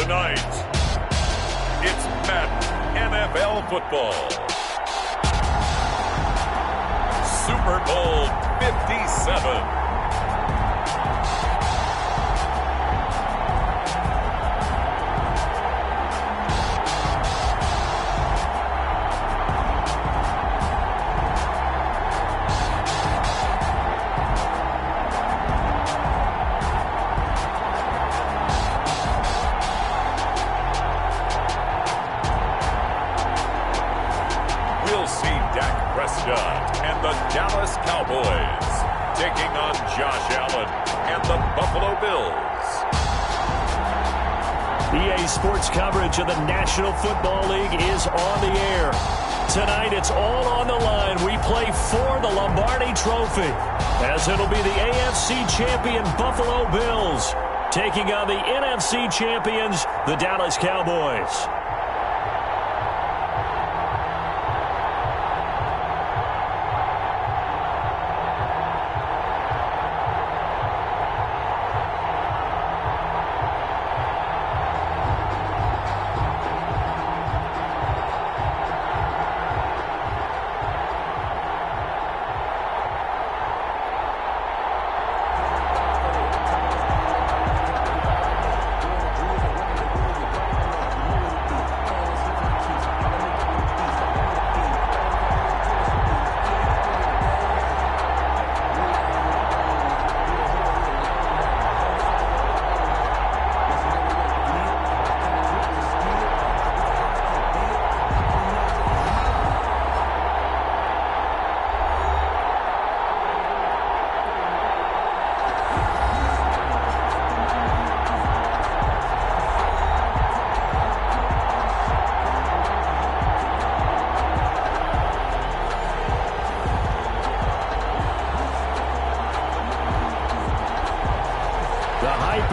Tonight, it's Madden NFL football. Super Bowl 57. And the Dallas Cowboys taking on Josh Allen and the Buffalo Bills. EA Sports coverage of the National Football League is on the air. Tonight, it's all on the line. We play for the Lombardi Trophy, as it'll be the AFC champion Buffalo Bills taking on the NFC champions, the Dallas Cowboys.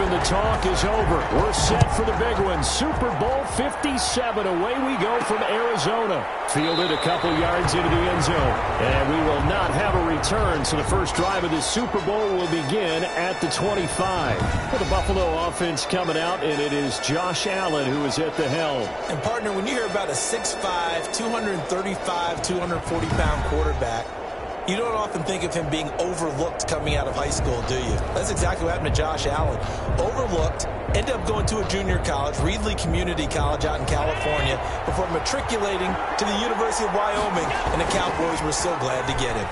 The talk is over. We're set for the big one. Super Bowl 57. Away we go from Arizona. Fielded a couple yards into the end zone. And we will not have a return, so the first drive of this Super Bowl will begin at the 25. For the Buffalo offense coming out, and it is Josh Allen who is at the helm. And, partner, when you hear about a 6'5", 235, 240-pound quarterback, you don't often think of him being overlooked coming out of high school, do you? That's exactly what happened to Josh Allen. Overlooked, ended up going to a junior college, Reedley Community College out in California, before matriculating to the University of Wyoming, and the Cowboys were so glad to get him.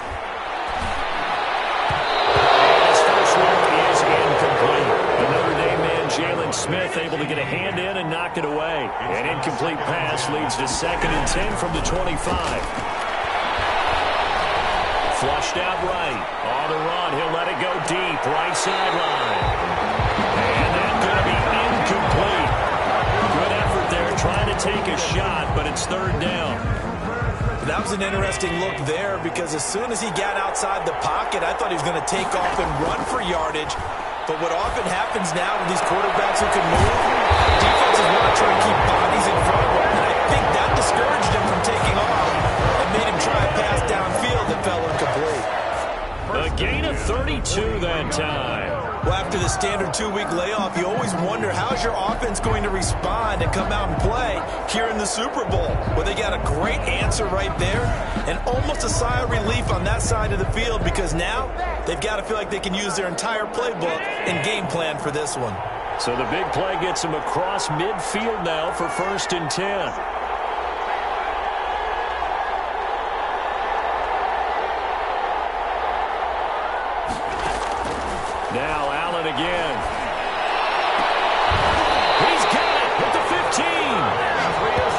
His first look is incomplete. The Notre Dame man, Jalen Smith, able to get a hand in and knock it away. An incomplete pass leads to 2nd and 10 from the 25. Flushed out right. On the run. He'll let it go deep. Right sideline. And that's going to be incomplete. Good effort there trying to take a shot, but it's 3rd down. That was an interesting look there because as soon as he got outside the pocket, I thought he was going to take off and run for yardage. But what often happens now with these quarterbacks who can move, defenses want to try to keep bodies in front of them. And I think that discouraged him from taking off and made him try a pass downfield that fell incomplete. A gain of 32 that time. Well, after the standard 2-week layoff, you always wonder how's your offense going to respond and come out and play here in the Super Bowl. Well, they got a great answer right there and almost a sigh of relief on that side of the field because now they've got to feel like they can use their entire playbook and game plan for this one. So the big play gets them across midfield now for 1st and 10. Now Allen again. He's got it at the 15.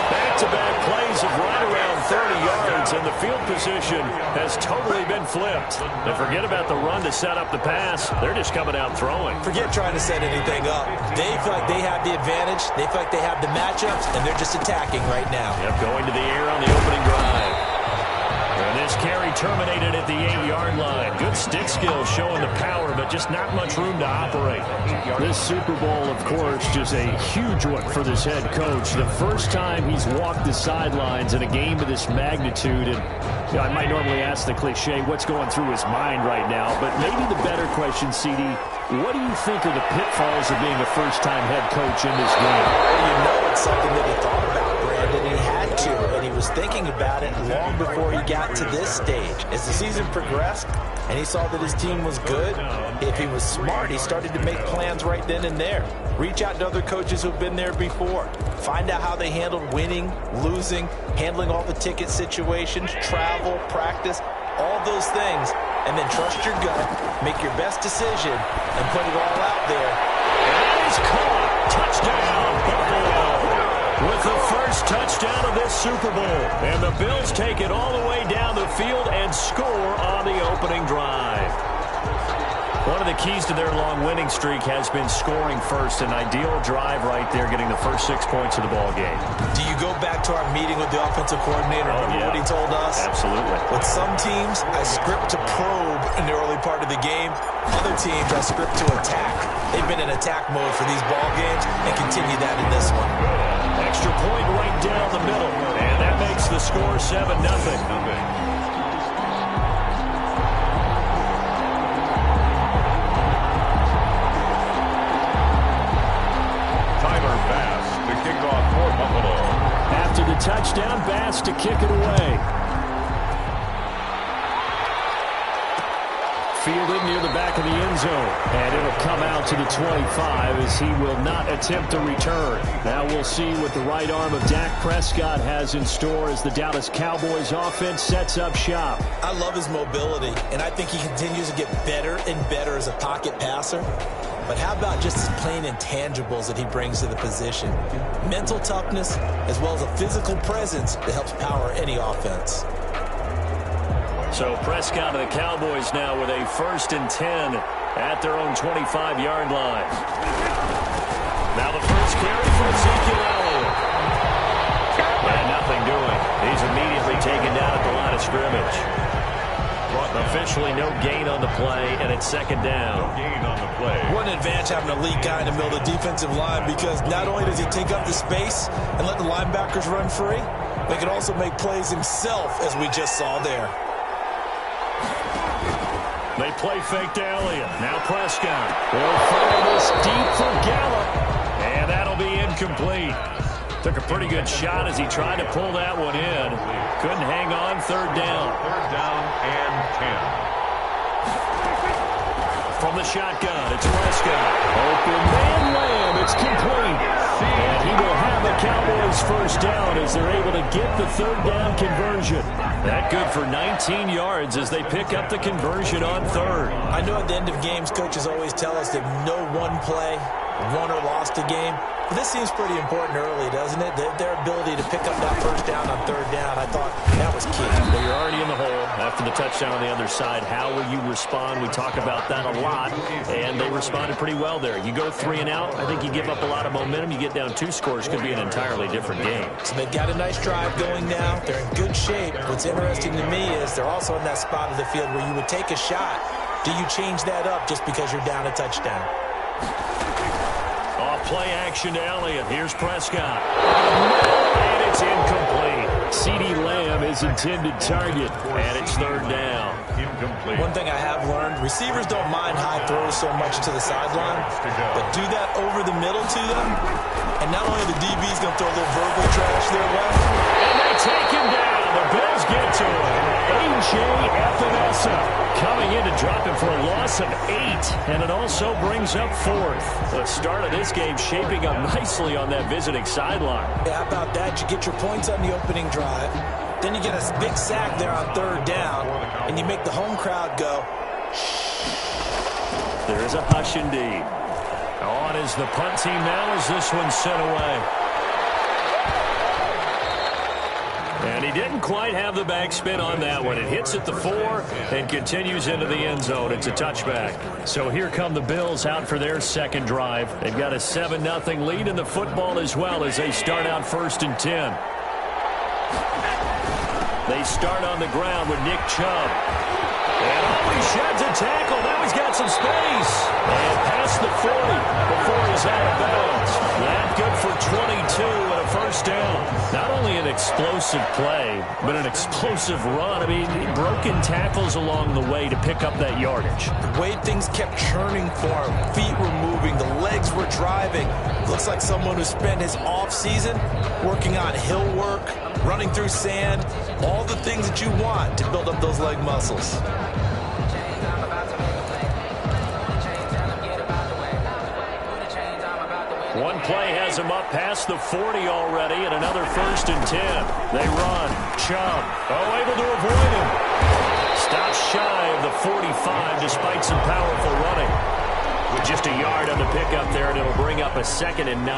Back-to-back plays of right around 30 yards, and the field position has totally been flipped. And forget about the run to set up the pass. They're just coming out throwing. Forget trying to set anything up. They feel like they have the advantage. They feel like they have the matchups, and they're just attacking right now. Yep, going to the air on the opening drive. And This carry terminated at the 8-yard line. Good stick skills showing the power, but just not much room to operate. This Super Bowl, of course, just a huge one for this head coach. The first time he's walked the sidelines in a game of this magnitude. And you know, I might normally ask the cliche, what's going through his mind right now? But maybe the better question, CD, what do you think are the pitfalls of being a first-time head coach in this game? Well, you know it's something that he thought about, Brandon. He had to, and he was thinking about it long before he got to this stage. As the season progressed and he saw that his team was good, if he was smart, he started to make plans right then and there. Reach out to other coaches who've been there before. Find out how they handled winning, losing, handling all the ticket situations, travel, practice, all those things, and then trust your gut, make your best decision, and put it all out there. And he's caught. Touchdown, Buffalo. With the first touchdown of this Super Bowl. And the Bills take it all the way down the field and score on the opening drive. One of the keys to their long winning streak has been scoring first. An ideal drive right there, getting the first 6 points of the ball game. Do you go back to our meeting with the offensive coordinator? Remember what he told us? Absolutely. With some teams, I script to probe in the early part of the game. Other teams, I script to attack. They've been in attack mode for these ball games and continue that in this one. Extra point right down the middle. And that makes the score 7-0. After the touchdown, Bass to kick it away. Fielded near the back of the end zone. And it'll come out to the 25 as he will not attempt a return. Now we'll see what the right arm of Dak Prescott has in store as the Dallas Cowboys offense sets up shop. I love his mobility, and I think he continues to get better and better as a pocket passer. But how about just his plain intangibles that he brings to the position? Mental toughness as well as a physical presence that helps power any offense. So Prescott and the Cowboys now with a 1st and 10 at their own 25-yard line. Now the first carry from Ezekiel Elliott. And nothing doing. He's immediately taken down at the line of scrimmage. Officially no gain on the play, and it's 2nd down. No gain on the play. What an advantage having a elite guy in the middle of the defensive line, because not only does he take up the space and let the linebackers run free, but he can also make plays himself, as we just saw there. They play fake to Elliott. Now Prescott. They'll fire this deep for Gallup. And that'll be incomplete. Took a pretty good shot as he tried to pull that one in. Couldn't hang on. 3rd down. 3rd down and 10. From the shotgun, it's Prescott. Open man Lamb. It's complete. And he will have a Cowboys 1st down as they're able to get the 3rd down conversion. That good for 19 yards as they pick up the conversion on 3rd. I know at the end of games, coaches always tell us that no one play won or lost a game. But this seems pretty important early, doesn't it? Their ability to pick up that 1st down on 3rd down, I thought that was key. Well, you're already in the hole after the touchdown on the other side. How will you respond? We talk about that a lot, and they responded pretty well there. You go 3 and out, I think you give up a lot of momentum. You get down 2 scores, could be an entirely different game. So they've got a nice drive going now. They're in good shape. What's interesting to me is they're also in that spot of the field where you would take a shot. Do you change that up just because you're down a touchdown? Play action to Elliott. Here's Prescott. And it's incomplete. CeeDee Lamb is intended target. And it's 3rd down. Incomplete. One thing I have learned, receivers don't mind high throws so much to the sideline, but do that over the middle to them, and not only the DB's going to throw a little verbal trash their way. And they take him down. The Bills get to him. A.J. Epinesa coming in to drop him for a loss of 8, and it also brings up 4th. The start of this game shaping up nicely on that visiting sideline. Yeah, how about that? You get your points on the opening drive, then you get a big sack there on 3rd down, and you make the home crowd go. There is a hush indeed. On is the punt team now as this one's sent away. And he didn't quite have the backspin on that one. It hits at the 4 and continues into the end zone. It's a touchback. So here come the Bills out for their 2nd drive. They've got a 7-0 lead in the football as well as they start out 1st and 10. They start on the ground with Nick Chubb. And he sheds a tackle. Now he's got some space. And past the 40 before he's out of bounds. That good for 22 and a first down. Not only an explosive play, but an explosive run. I mean, broken tackles along the way to pick up that yardage. The way things kept churning for him. Feet were moving. The legs were driving. Looks like someone who spent his offseason working on hill work, running through sand, all the things that you want to build up those leg muscles. One play has him up past the 40 already, and another 1st and 10. They run. Chubb. Able to avoid him. Stops shy of the 45 despite some powerful running. With just a yard on the pickup there, and it'll bring up a 2nd and 9.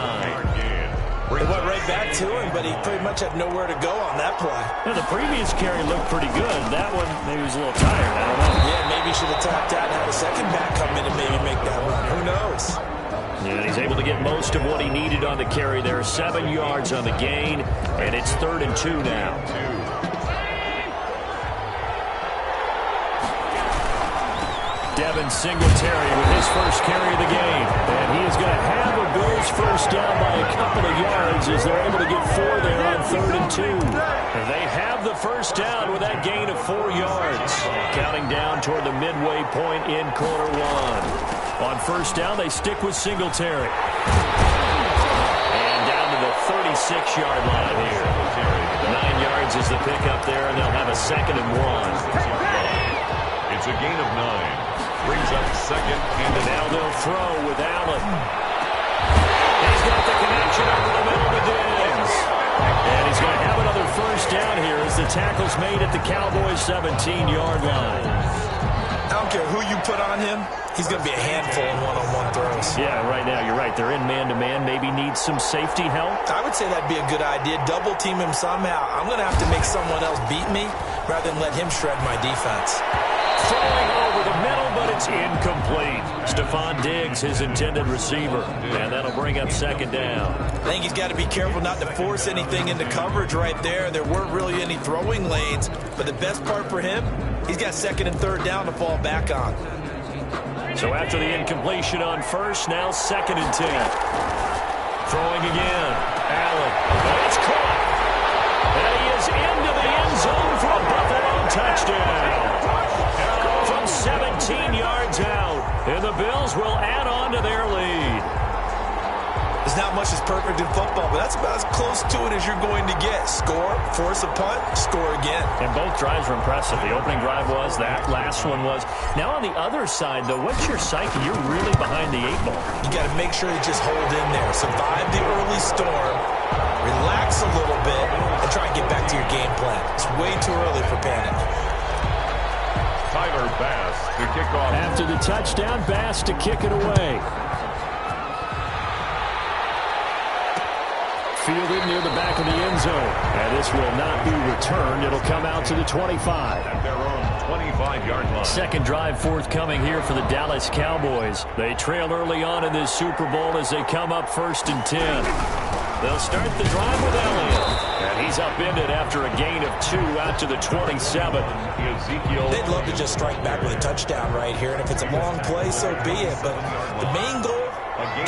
It went right back to him, but he pretty much had nowhere to go on that play. Now, the previous carry looked pretty good. That one, maybe he was a little tired. I don't know. Yeah, maybe he should have tapped out and had a second back come in and maybe make that run. Who knows? Yeah, he's able to get most of what he needed on the carry there. 7 yards on the gain, and it's 3rd and 2 now. Devin Singletary with his first carry of the game. And he is going to have a Bills first down by a couple of yards as they're able to get 4 there on 3rd and 2. And they have the first down with that gain of 4 yards. Counting down toward the midway point in quarter 1. On first down, they stick with Singletary. And down to the 36-yard line here. 9 yards is the pickup there, and they'll have a 2nd and 1. It's a gain of 9. Brings up 2nd and now they'll throw with Allen. He's got the connection over the middle to Diggs. And he's going to have another first down here as the tackle's made at the Cowboys' 17-yard line. I don't care who you put on him, he's going to be a handful in one-on-one throws. Yeah, right now, you're right. They're in man-to-man. Maybe needs some safety help. I would say that'd be a good idea. Double team him somehow. I'm going to have to make someone else beat me rather than let him shred my defense. Throwing over the middle, but it's incomplete. Stephon Diggs, his intended receiver. And that'll bring up 2nd down. I think he's got to be careful not to force anything into coverage right there. There weren't really any throwing lanes. But the best part for him, he's got 2nd and 3rd down to fall back on. So after the incompletion on first, now 2nd and 10. Throwing again. Allen. It's caught. And he is into the end zone for a Buffalo touchdown. From 17 yards out. And the Bills will add on to their lead. There's not much that's perfect in football, but that's about as close to it as you're going to get. Score, force a punt, score again. And both drives were impressive. The opening drive was, that last one was. Now on the other side, though, what's your psyche? You're really behind the 8 ball. You got to make sure you just hold in there. Survive the early storm, relax a little bit, and try and get back to your game plan. It's way too early for panic. Tyler Bass to kick off. After the touchdown, Bass to kick it away. Fielded near the back of the end zone. And this will not be returned. It'll come out to the 25. At their own 25-yard line. Second drive forthcoming here for the Dallas Cowboys. They trail early on in this Super Bowl as they come up 1st and 10. They'll start the drive with Elliott. And he's upended after a gain of 2 out to the 27. They'd love to just strike back with a touchdown right here. And if it's a long play, so be it. But the main goal,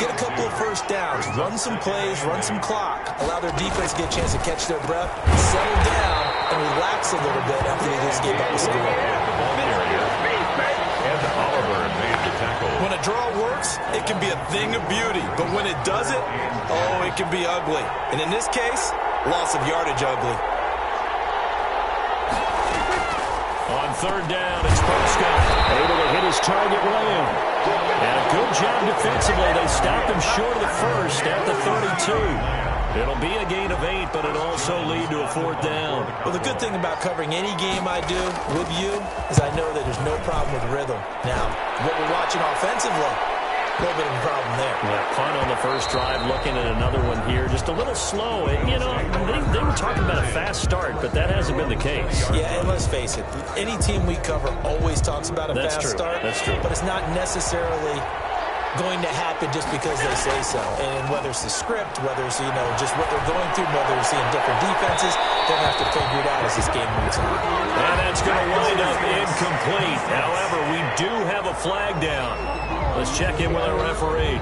get a couple of first downs, run some plays, run some clock, allow their defense to get a chance to catch their breath, settle down, and relax a little bit after they just gave up a score. When a draw works, it can be a thing of beauty. But when it doesn't, oh, it can be ugly. And in this case, loss of yardage ugly. On 3rd down, it's Prescott. Able to hit his target, Lamb. And a good job defensively. They stopped him short of the first at the 32. It'll be a gain of 8, but it'll also lead to a 4th down. Well, the good thing about covering any game I do with you is I know that there's no problem with rhythm. Now, what we're watching offensively, a little bit of a problem there. Yeah, punt on the first drive, looking at another one here. Just a little slow. And, you know, they were talking about a fast start, but that hasn't been the case. Yeah, and let's face it, any team we cover always talks about a fast start. That's true. But it's not necessarily going to happen just because they say so. And whether it's the script, whether it's, just what they're going through, whether they're seeing different defenses, they're going to have to figure it out as this game moves on. And that's going to wind up incomplete. However, we do have a flag down. Let's check in with our referee.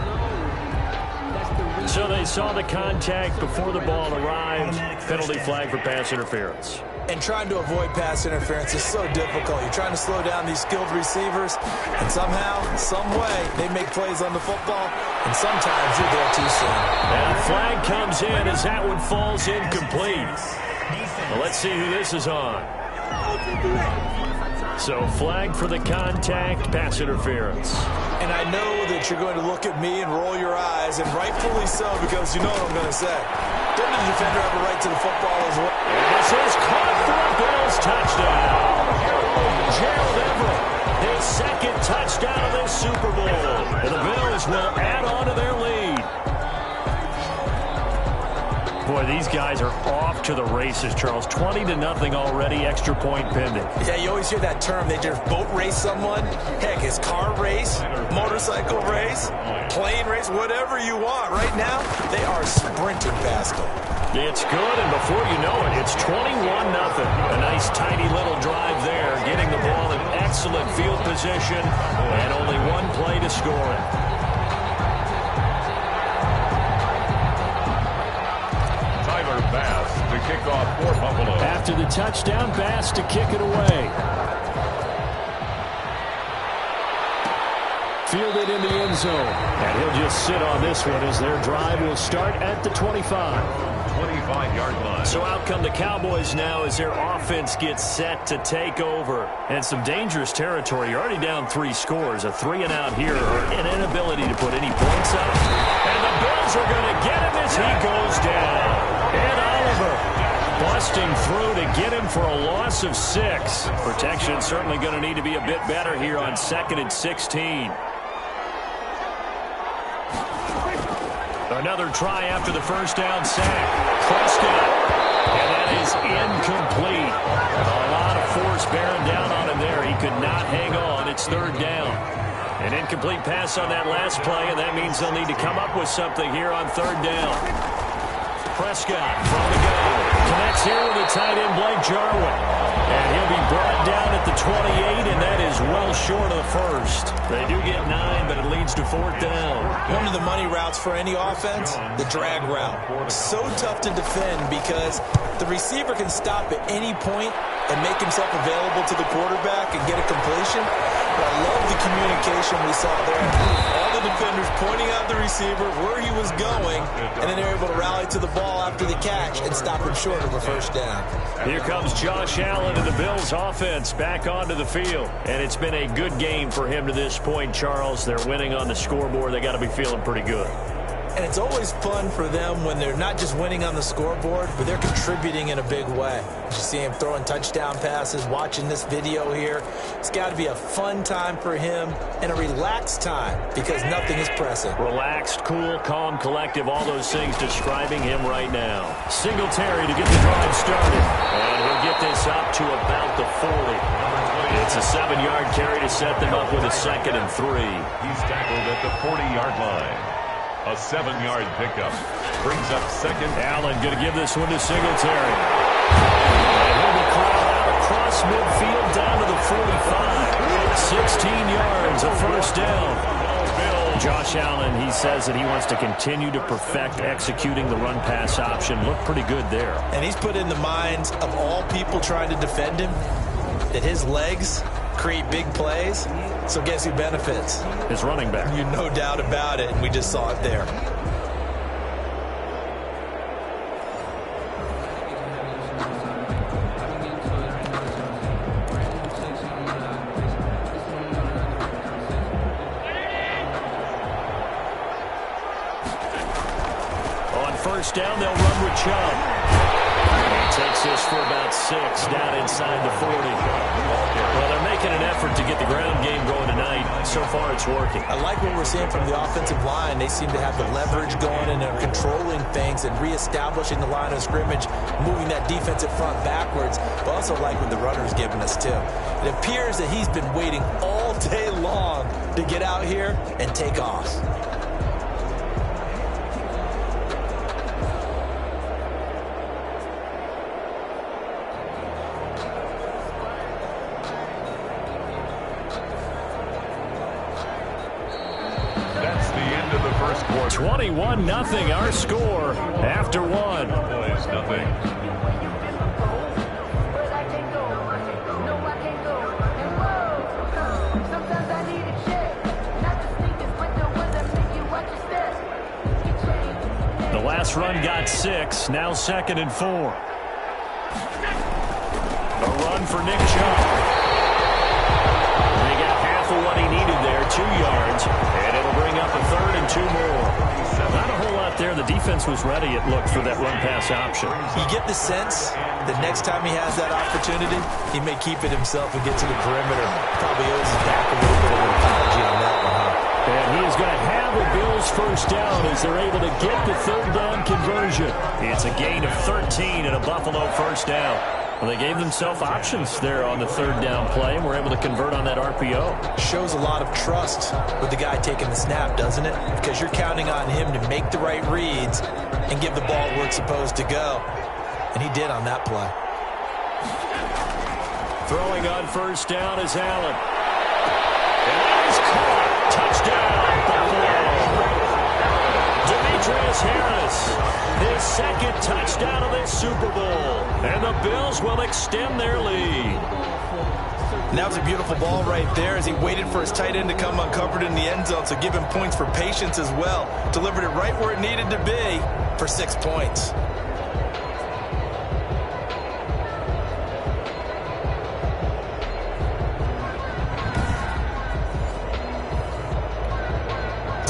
So they saw the contact before the ball arrived. Penalty flag for pass interference. And trying to avoid pass interference is so difficult. You're trying to slow down these skilled receivers, and somehow, some way, they make plays on the football, and sometimes you're there too soon. And a flag comes in as that one falls incomplete. Well, let's see who this is on. So flag for the contact, pass interference. And I know that you're going to look at me and roll your eyes, and rightfully so, because you know what I'm going to say. Doesn't the defender have a right to the football as well? And this is caught for a Bills touchdown. Gerald Everett, his second touchdown of this Super Bowl. And the Bills will add on to their lead. Boy, these guys are off to the races, Charles. 20-0 already, extra point pending. Yeah, you always hear that term. They just boat race someone. Heck, it's car race, motorcycle race, plane race, whatever you want. Right now, they are sprinting past them. It's good, and before you know it, it's 21-0. A nice, tiny little drive there, getting the ball in excellent field position, and only one play to score it. Bass to kick off for Buffalo. After the touchdown, Bass to kick it away. Fielded in the end zone. And he'll just sit on this one as their drive will start at the 25-yard line. So out come the Cowboys now as their offense gets set to take over. And some dangerous territory. You're already down 3 scores. A 3-and-out here or an inability to put any points up. And the Bills are going to get him as he goes down. And Oliver busting through to get him for a loss of 6. Protection certainly going to need to be a bit better here on 2nd and 16. Another try after the first down sack. Prescott. And that is incomplete. A lot of force bearing down on him there. He could not hang on. It's 3rd down. An incomplete pass on that last play, and that means they'll need to come up with something here on 3rd down. Prescott from the go. Connects here with the tight end, Blake Jarwin. And he'll be brought down at the 28, and that is well short of the first. They do get 9, but it leads to 4th down. One of the money routes for any offense, the drag route. So tough to defend because the receiver can stop at any point and make himself available to the quarterback and get a completion. But I love the communication we saw there. All the defenders pointing out the receiver where he was going, and then they're able to rally to the ball after the catch and stop him short of a first down. Here comes Josh Allen and the Bills offense back onto the field. And it's been a good game for him to this point, Charles. They're winning on the scoreboard. They got to be feeling pretty good. And it's always fun for them when they're not just winning on the scoreboard, but they're contributing in a big way. You see him throwing touchdown passes, watching this video here. It's got to be a fun time for him and a relaxed time because nothing is pressing. Relaxed, cool, calm, collective, all those things describing him right now. Singletary to get the drive started. And he'll get this up to about the 40. It's a 7-yard carry to set them up with a 2nd and 3. He's tackled at the 40-yard line. A 7-yard pickup brings up 2nd. Allen going to give this one to Singletary. And he'll be crawled out across midfield down to the 45. 16 yards, a first down. Josh Allen, he says that he wants to continue to perfect executing the run-pass option. Looked pretty good there. And he's put in the minds of all people trying to defend him that his legs create big plays. So guess who benefits? His running back. You no doubt about it, and we just saw it there. On first down, they'll run with Chubb. He takes this for about 6 down inside the 40. Well, they're making an effort to get the ground game going tonight. So far, it's working. I like what we're seeing from the offensive line. They seem to have the leverage going and they're controlling things and reestablishing the line of scrimmage, moving that defensive front backwards, but also like what the runner's giving us, too. It appears that he's been waiting all all day long to get out here and take off. That's the end of the first quarter. 21-0 our score after one. Boys, nothing. The last run got 6, now 2nd and 4. A run for Nick Chubb. He got half of what he needed there, 2 yards, and it'll bring up a 3rd and 2 more. Not a whole lot there. The defense was ready, it looked, for that run-pass option. You get the sense that next time he has that opportunity, he may keep it himself and get to the perimeter. Probably owes his back a little bit of an apology on that one, huh? And he is going to have the Bills first down as they're able to get the 3rd down conversion. It's a gain of 13 and a Buffalo first down. Well, they gave themselves options there on the 3rd down play and were able to convert on that RPO. Shows a lot of trust with the guy taking the snap, doesn't it? Because you're counting on him to make the right reads and give the ball where it's supposed to go. And he did on that play. Throwing on first down is Allen. And that is caught. Touchdown, Buffalo. Demetrius Harris, his 2nd touchdown of this Super Bowl. And the Bills will extend their lead. And that was a beautiful ball right there as he waited for his tight end to come uncovered in the end zone. So give him points for patience as well. Delivered it right where it needed to be for 6 points.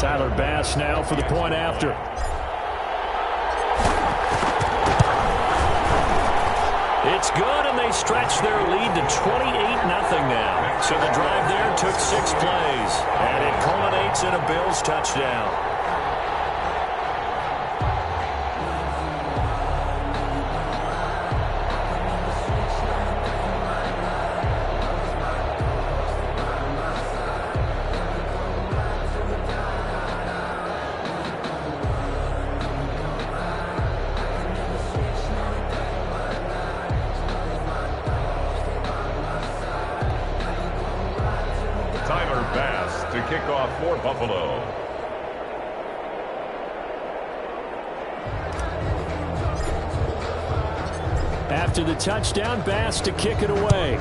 Tyler Bass now for the point after. It's good, and they stretch their lead to 28-0 now. So the drive there took 6 plays, and it culminates in a Bills touchdown. To kick off for Buffalo. After the touchdown, Bass to kick it away.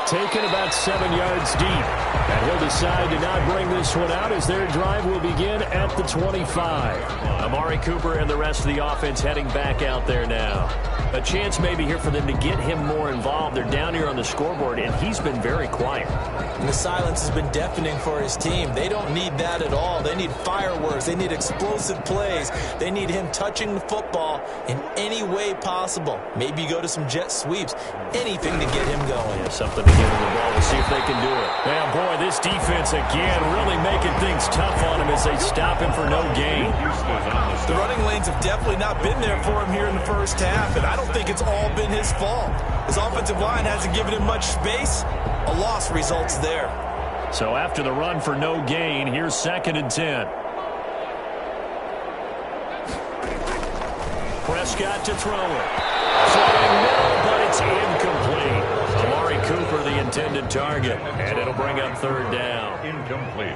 Taken about 7 yards deep. And he'll decide to not bring this one out as their drive will begin at the 25. Amari Cooper and the rest of the offense heading back out there now. A chance maybe here for them to get him more involved. They're down here on the scoreboard, and he's been very quiet. And the silence has been deafening for his team. They don't need that at all. They need fireworks. They need explosive plays. They need him touching the football in any way possible. Maybe go to some jet sweeps. Anything to get him going. Yeah, something to give him the ball. We'll see if they can do it. Man, boy, this defense again really making things tough on him as they stop him for no gain. The running lanes have definitely not been there for him here in the first half, and I don't think it's all been his fault. His offensive line hasn't given him much space. A loss results there. So after the run for no gain, here's 2nd and 10. Prescott to throw it. Throwing middle, but it's incomplete. Amari Cooper, the intended target, and it'll bring up 3rd down. Incomplete.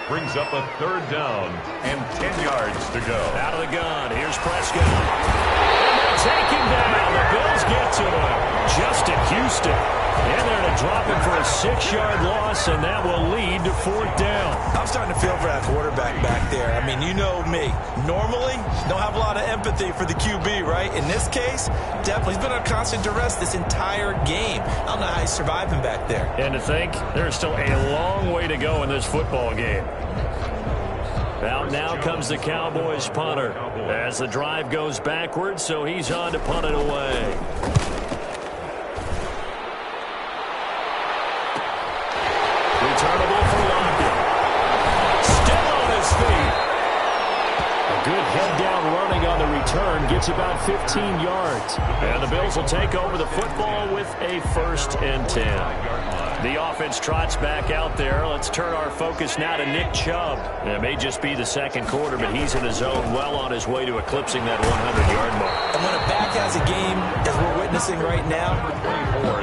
Brings up a 3rd down and 10 yards to go. Out of the gun. Here's Prescott. And they'll take him down. The Bills get to him. Justin Houston. And they're going to drop him for a 6-yard loss, and that will lead to 4th down. I'm starting to feel for that quarterback back there. I mean, you know me. Normally, don't have a lot of empathy for the QB, right? In this case, definitely. He's been under constant duress this entire game. I don't know how he's surviving back there. And to think, there's still a long way to go in this football game. Out now comes the Cowboys punter as the drive goes backwards, so he's on to punt it away. Returnable for Lockett. Still on his feet. A good head down running on the return. return, gets about 15 yards. And the Bills will take over the football with a 1st and 10. The offense trots back out there. Let's turn our focus now to Nick Chubb. It may just be the second quarter, but he's in his zone, well on his way to eclipsing that 100-yard mark. And when a back has a game, as we're witnessing right now,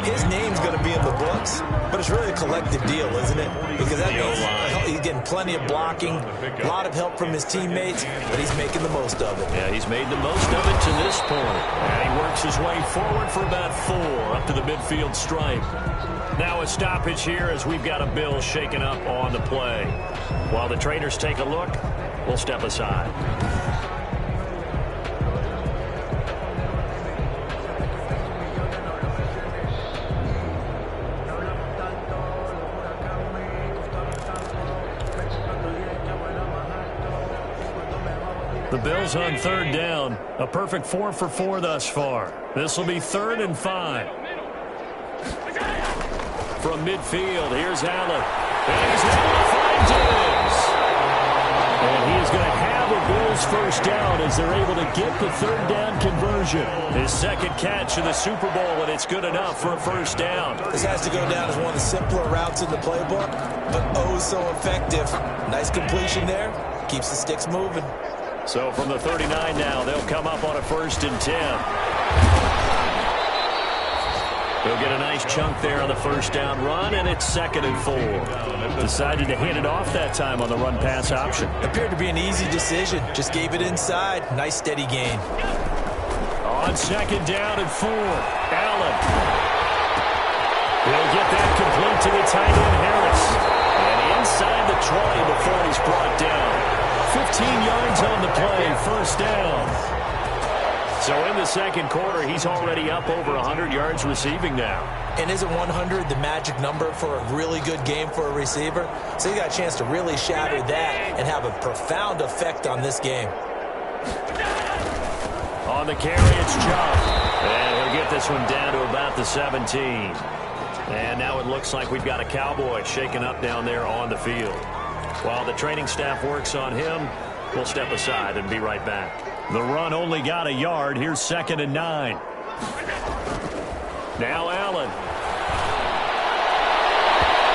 his name's going to be in the books, but it's really a collective deal, isn't it? Because that means he's getting plenty of blocking, a lot of help from his teammates, but he's making the most of it. Yeah, he's made the most of it to this point. And he works his way forward for about 4 up to the midfield stripe. Now a stoppage here as we've got a Bill shaken up on the play. While the trainers take a look, we'll step aside. The Bills on 3rd down. A perfect 4 for 4 thus far. This will be 3rd and 5. From midfield, here's Allen. And he's able to find Diggs. And he is going to have a Bills 1st down as they're able to get the 3rd down conversion. His 2nd catch in the Super Bowl, and it's good enough for a 1st down. This has to go down as one of the simpler routes in the playbook, but oh so effective. Nice completion there. Keeps the sticks moving. So from the 39 now, they'll come up on a 1st and 10. He'll get a nice chunk there on the 1st down run, and it's 2nd and 4. Decided to hand it off that time on the run-pass option. Appeared to be an easy decision. Just gave it inside. Nice steady gain. On 2nd down and 4, Allen. He'll get that complete to the tight end, Harris. And inside the 20 before he's brought down. 15 yards on the play, 1st down. So in the 2nd quarter, he's already up over 100 yards receiving now. And isn't 100 the magic number for a really good game for a receiver? So he got a chance to really shatter that and have a profound effect on this game. On the carry, it's Chubb. And he'll get this one down to about the 17. And now it looks like we've got a Cowboy shaken up down there on the field. While the training staff works on him, we'll step aside and be right back. The run only got a yard. Here's 2nd and 9. Now Allen.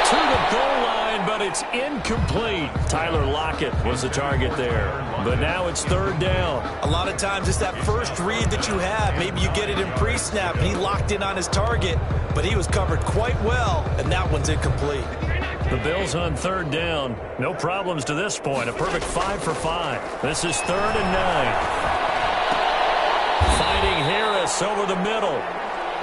To the goal line, but it's incomplete. Tyler Lockett was the target there. But now it's 3rd down. A lot of times it's that first read that you have. Maybe you get it in pre-snap, and he locked in on his target, but he was covered quite well, and that one's incomplete. The Bills on 3rd down. No problems to this point. A perfect 5 for 5. This is 3rd and 9. Finding Harris over the middle.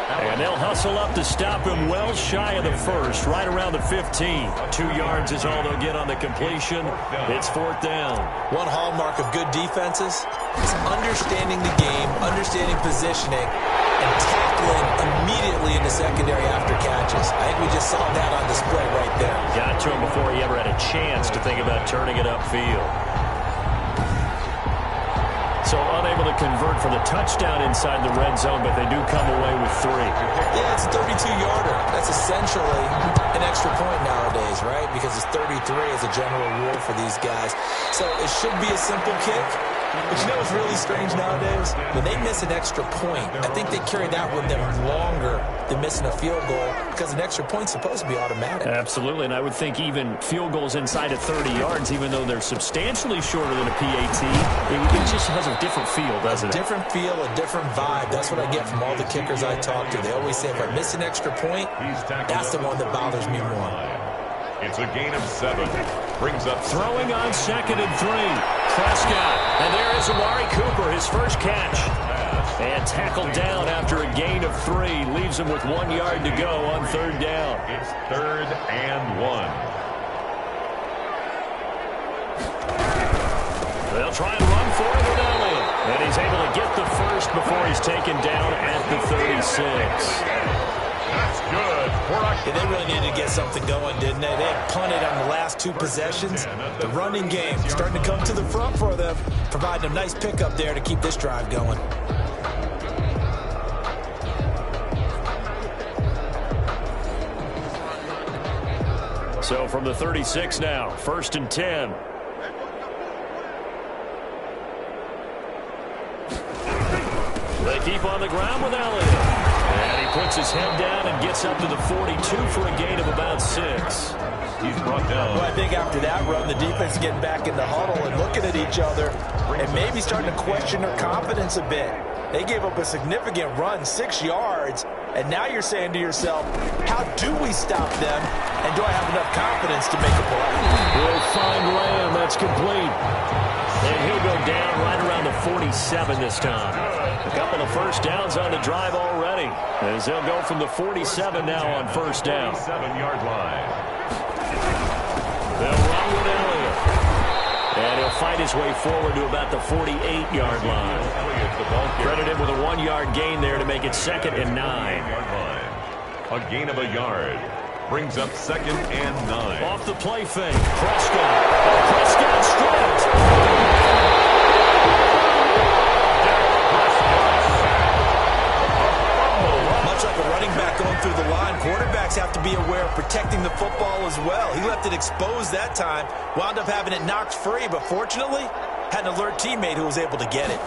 And they'll hustle up to stop him well shy of the 1st, right around the 15. 2 yards is all they'll get on the completion. It's 4th down. One hallmark of good defenses is understanding the game, understanding positioning, and tackling immediately in the secondary after catches. I think we just saw that on display right there. Got to him before he ever had a chance to think about turning it upfield. So unable to convert for the touchdown inside the red zone, but they do come away with 3. Yeah, it's a 32-yarder. That's essentially an extra point nowadays, right? Because it's 33 as a general rule for these guys. So it should be a simple kick. But you know what's really strange nowadays? When they miss an extra point, I think they carry that with them longer than missing a field goal because an extra point's supposed to be automatic. Absolutely, and I would think even field goals inside of 30 yards, even though they're substantially shorter than a PAT, it just has a different feel, doesn't it? A different feel, a different vibe. That's what I get from all the kickers I talk to. They always say if I miss an extra point, that's the one that bothers me more. It's a gain of 7. Brings up throwing on 2nd and 3. Prescott. And there is Amari Cooper, his first catch. And tackled down after a gain of 3. Leaves him with 1 yard to go on 3rd down. It's 3rd and 1. They'll try and run for it with Elliott. And he's able to get the first before he's taken down at the 36. That's good. Yeah, they really needed to get something going, didn't they? They had punted on the last 2 possessions. The running game starting to come to the front for them, providing a nice pickup there to keep this drive going. So from the 36 now, 1st and 10. keep on the ground with Elliott. And he puts his head down and gets up to the 42 for a gain of about 6. He's brought down. Well, I think after that run, the defense is getting back in the huddle and looking at each other and maybe starting to question their confidence a bit. They gave up a significant run, 6 yards, and now you're saying to yourself, how do we stop them, and do I have enough confidence to make a play? We'll find Lamb. That's complete. And he'll go down right around the 47 this time. A couple of first downs on the drive already, as they'll go from the 47 now on first down. 7-yard line. They'll run with Elliott. And he'll fight his way forward to about the 48-yard line. Credited with a 1-yard gain there to make it 2nd and 9. A gain of a yard. Brings up 2nd and 9. Off the play fake. Prescott. Prescott stripped. Like a running back going through the line, quarterbacks have to be aware of protecting the football as well. He left it exposed that time, wound up having it knocked free, but fortunately, had an alert teammate who was able to get it.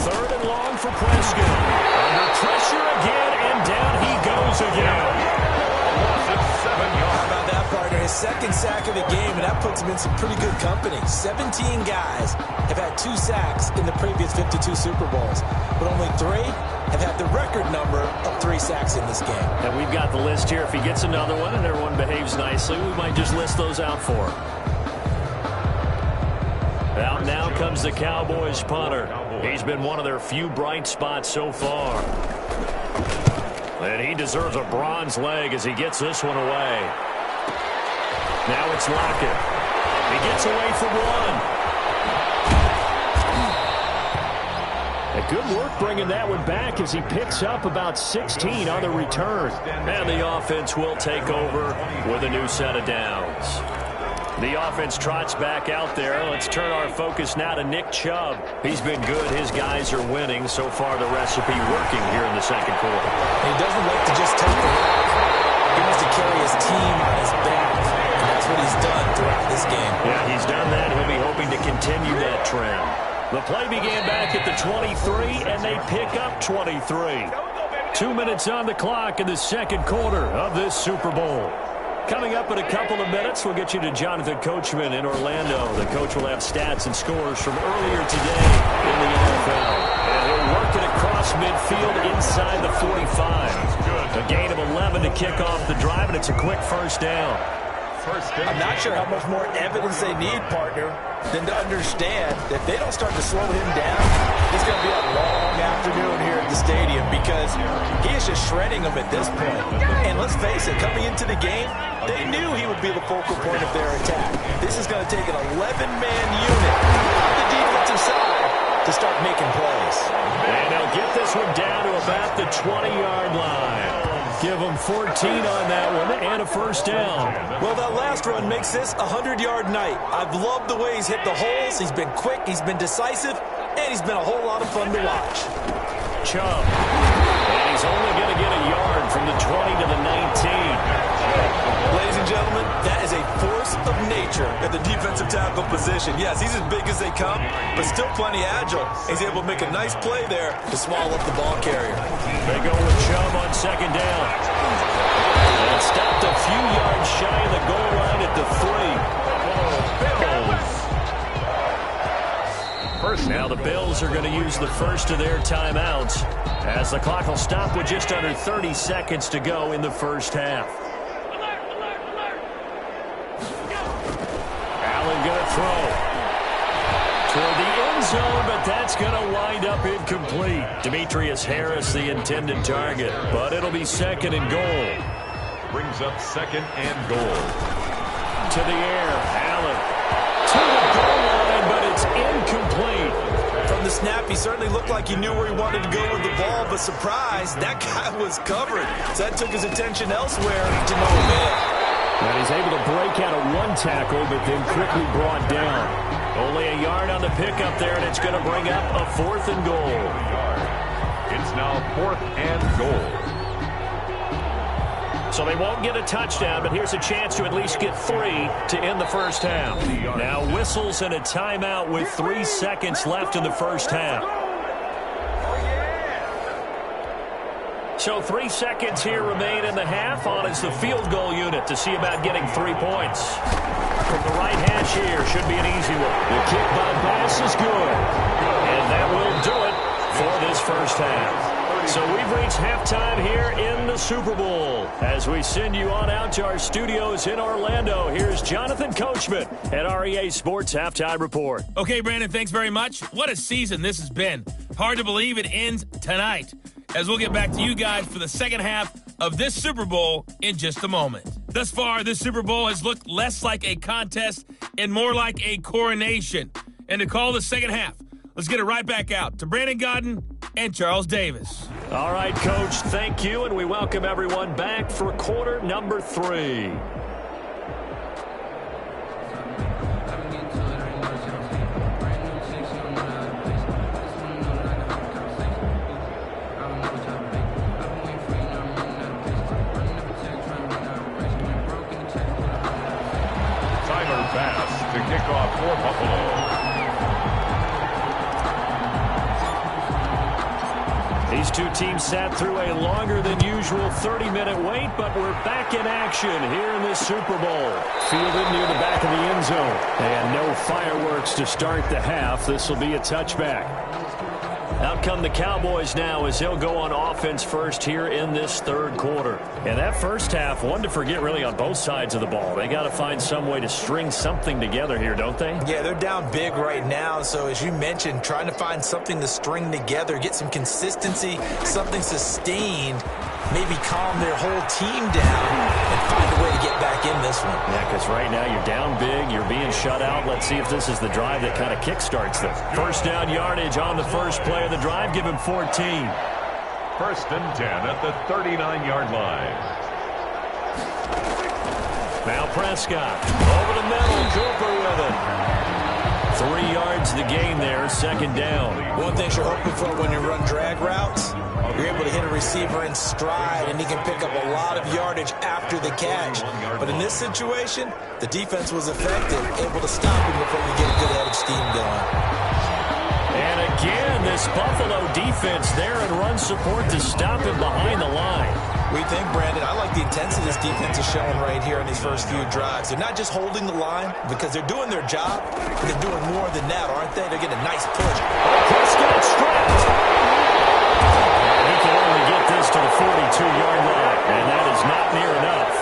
3rd and long for Prescott. Under pressure again, and down he goes again. How about that, partner? His 2nd sack of the game, and that puts him in some pretty good company. 17 guys have had 2 sacks in the previous 52 Super Bowls, but only 3 have had the record number of 3 sacks in this game. And we've got the list here. If he gets another one and everyone behaves nicely, we might just list those out for him. Out now comes the Cowboys punter. He's been one of their few bright spots so far. And he deserves a bronze leg as he gets this one away. Now it's Lockett. He gets away from one. Good work bringing that one back as he picks up about 16 on the return. And the offense will take over with a new set of downs. The offense trots back out there. Let's turn our focus now to Nick Chubb. He's been good. His guys are winning. So far, the recipe working here in the 2nd quarter. He doesn't like to just take the rock. He wants to carry his team on his back. And that's what he's done throughout this game. Yeah, he's done that. He'll be hoping to continue that trend. The play began back at the 23, and they pick up 23. 2 minutes on the clock in the 2nd quarter of this Super Bowl. Coming up in a couple of minutes, we'll get you to Jonathan Coachman in Orlando. The coach will have stats and scores from earlier today in the NFL. And he'll work it across midfield inside the 45. A gain of 11 to kick off the drive, and it's a quick first down. I'm not sure how much more evidence they need, partner, than to understand that if they don't start to slow him down, it's going to be a long afternoon here at the stadium because he is just shredding them at this point. And let's face it, coming into the game, they knew he would be the focal point of their attack. This is going to take an 11-man unit on the defensive side to start making plays. And they'll get this one down to about the 20-yard line. Give him 14 on that one and a first down. Well, that last run makes this a 100-yard night. I've loved the way he's hit the holes. He's been quick, he's been decisive, and he's been a whole lot of fun to watch. Chubb. And he's only going to get a yard from the 20 to the 19. Ladies and gentlemen, that is a force of nature at the defensive tackle position. Yes, he's as big as they come, but still plenty agile. He's able to make a nice play there to swallow up the ball carrier. They go with Chubb on 2nd down. And stopped a few yards shy of the goal line at the 3. Now the Bills are going to use the first of their timeouts as the clock will stop with just under 30 seconds to go in the first half. Allen going to throw toward the end zone, but that's going to wind up incomplete. Demetrius Harris, the intended target, but it'll be 2nd and goal. Brings up 2nd and goal. To the air, Allen to the goal line, but it's incomplete. From the snap, he certainly looked like he knew where he wanted to go with the ball, but surprise, that guy was covered. So that took his attention elsewhere to no avail. And he's able to break out of one tackle, but then quickly brought down. Only a yard on the pickup there, and it's going to bring up a 4th and goal. It's now 4th and goal. So they won't get a touchdown, but here's a chance to at least get 3 to end the first half. Now whistles and a timeout with 3 seconds left in the first half. So 3 seconds here remain in the half. On is the field goal unit to see about getting 3 points. From the right hash here, should be an easy one. The kick by Bass is good. And that will do it for this first half. So we've reached halftime here in the Super Bowl. As we send you on out to our studios in Orlando, here's Jonathan Coachman at REA Sports Halftime Report. Okay, Brandon, thanks very much. What a season this has been. Hard to believe it ends tonight, as we'll get back to you guys for the second half of this Super Bowl in just a moment. Thus far, this Super Bowl has looked less like a contest and more like a coronation. And to call the second half, let's get it right back out to Brandon Godden and Charles Davis. All right, Coach, thank you, and we welcome everyone back for quarter number 3. Tyler Bass to kick off for Buffalo. These two teams sat through a longer than usual 30-minute wait, but we're back in action here in this Super Bowl. Fielded near the back of the end zone. And no fireworks to start the half. This will be a touchback. Out come the Cowboys now as they'll go on offense first here in this third quarter. And that first half, one to forget really on both sides of the ball. They got to find some way to string something together here, don't they? Yeah, they're down big right now. So as you mentioned, trying to find something to string together, get some consistency, something sustained, maybe calm their whole team down and find a way to get back in this one. Yeah, because right now you're down big, you're being shut out. Let's see if this is the drive that kind of kickstarts them. First down yardage on the first play of the drive. Give him 14. First and 10 at the 39-yard line. Now Prescott over the middle. Cooper with it. 3 yards the gain there. Second down. One thing you're hoping for when you run drag routes, you're able to hit a receiver in stride, and he can pick up a lot of yardage after the catch. But in this situation, the defense was effective, able to stop him before we get a good head of steam going. And again, this Buffalo defense there in run support to stop him behind the line. We think, Brandon, I like the intensity this defense is showing right here in these first few drives. They're not just holding the line because they're doing their job, but they're doing more than that, aren't they? They're getting a nice push. Prescott strapped. He can only get this to the 42-yard line, and that is not near enough.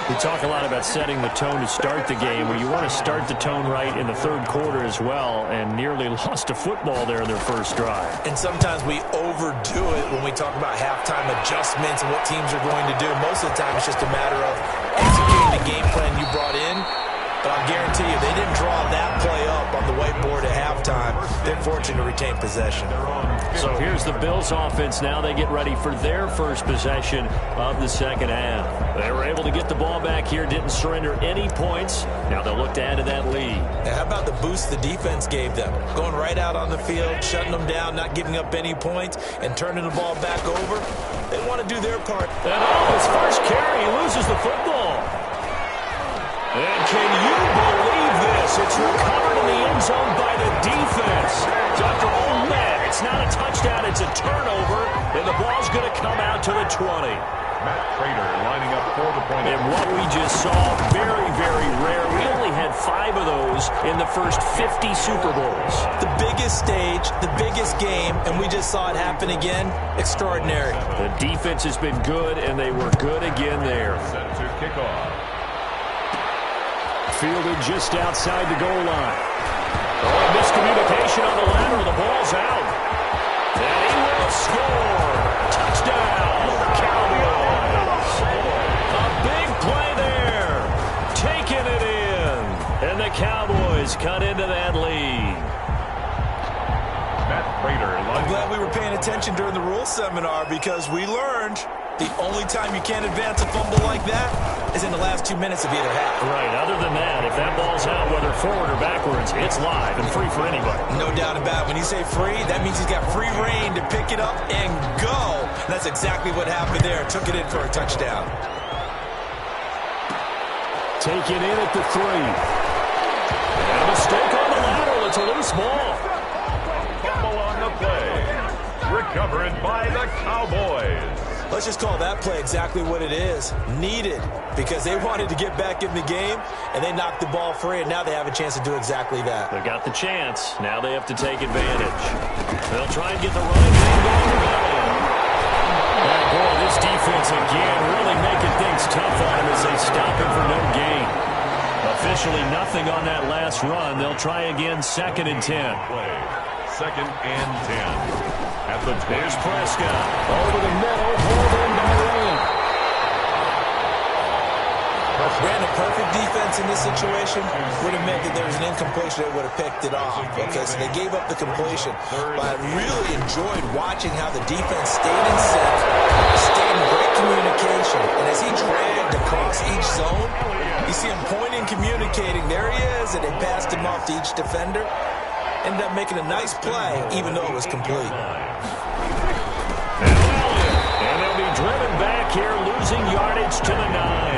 We talk a lot about setting the tone to start the game. Well, you want to start the tone right in the third quarter as well, and nearly lost a football there in their first drive. And sometimes we overdo it when we talk about halftime adjustments and what teams are going to do. Most of the time, it's just a matter of executing the game plan you brought in. But I'll guarantee you, they didn't draw that play up on the whiteboard at halftime. They're fortunate to retain possession. So here's the Bills offense now. They get ready for their first possession of the second half. They were able to get the ball back here, didn't surrender any points. Now they'll look to add to that lead. Now, how about the boost the defense gave them? Going right out on the field, shutting them down, not giving up any points, and turning the ball back over. They want to do their part. And on his first carry, he loses the football. And can you believe this? It's recovered in the end zone by the defense. Dr. Olmed, it's not a touchdown, it's a turnover, and the ball's going to come out to the 20. Matt Prater lining up for the point. And what we just saw, very, very rare. We only had 5 of those in the first 50 Super Bowls. The biggest stage, the biggest game, and we just saw it happen again. Extraordinary. The defense has been good, and they were good again there. Set to kick off. Fielded just outside the goal line. Oh, miscommunication on the lateral. The ball's out. And he will score. Touchdown, Cowboys. A big play there. Taking it in. And the Cowboys cut into that lead. Matt Prater. I'm glad we were paying attention during the rules seminar because we learned the only time you can't advance a fumble like that is in the last 2 minutes of either half. Right. Other than that, if that ball's out, whether forward or backwards, it's live and free for anybody. No doubt about it. When you say free, that means he's got free reign to pick it up and go. And that's exactly what happened there. Took it in for a touchdown. Taken in at the 3. And a mistake on the lateral. It's a loose ball. Fumble on the play. recovered by the Cowboys. Let's just call that play exactly what it is. Needed, because they wanted to get back in the game, and they knocked the ball free, and now they have a chance to do exactly that. They got the chance. Now they have to take advantage. They'll try and get the running game going. And boy, this defense again really making things tough on him as they stop him for no gain. Officially nothing on that last run. They'll try again, 2nd and 10. Play. 2nd and 10. At the 20. Here's Prescott. Over the middle, hold in by Rand. Ran a perfect defense in this situation would have meant that there was an incompletion that would have picked it off. Okay, so they gave up the completion. But I really enjoyed watching how the defense stayed in sync, stayed in great communication. And as he dragged across each zone, you see him pointing, communicating. There he is, and they passed him off to each defender. Ended up making a nice play, even though it was complete. And they'll be driven back here, losing yardage to the 9.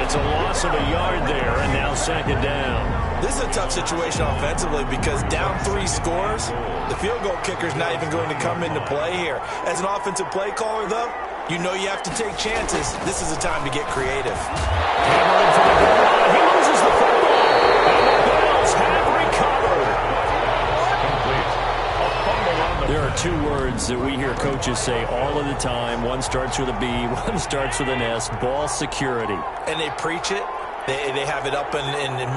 It's a loss of a yard there, and now 2nd down. This is a tough situation offensively because down 3 scores, the field goal kicker's not even going to come into play here. As an offensive play caller, though, you know you have to take chances. This is a time to get creative. Cameron for the goal line. He loses the football, and the Bills have recovered. There are 2 words that we hear coaches say all of the time. One starts with a B, one starts with an S, ball security. And they preach it. They have it up in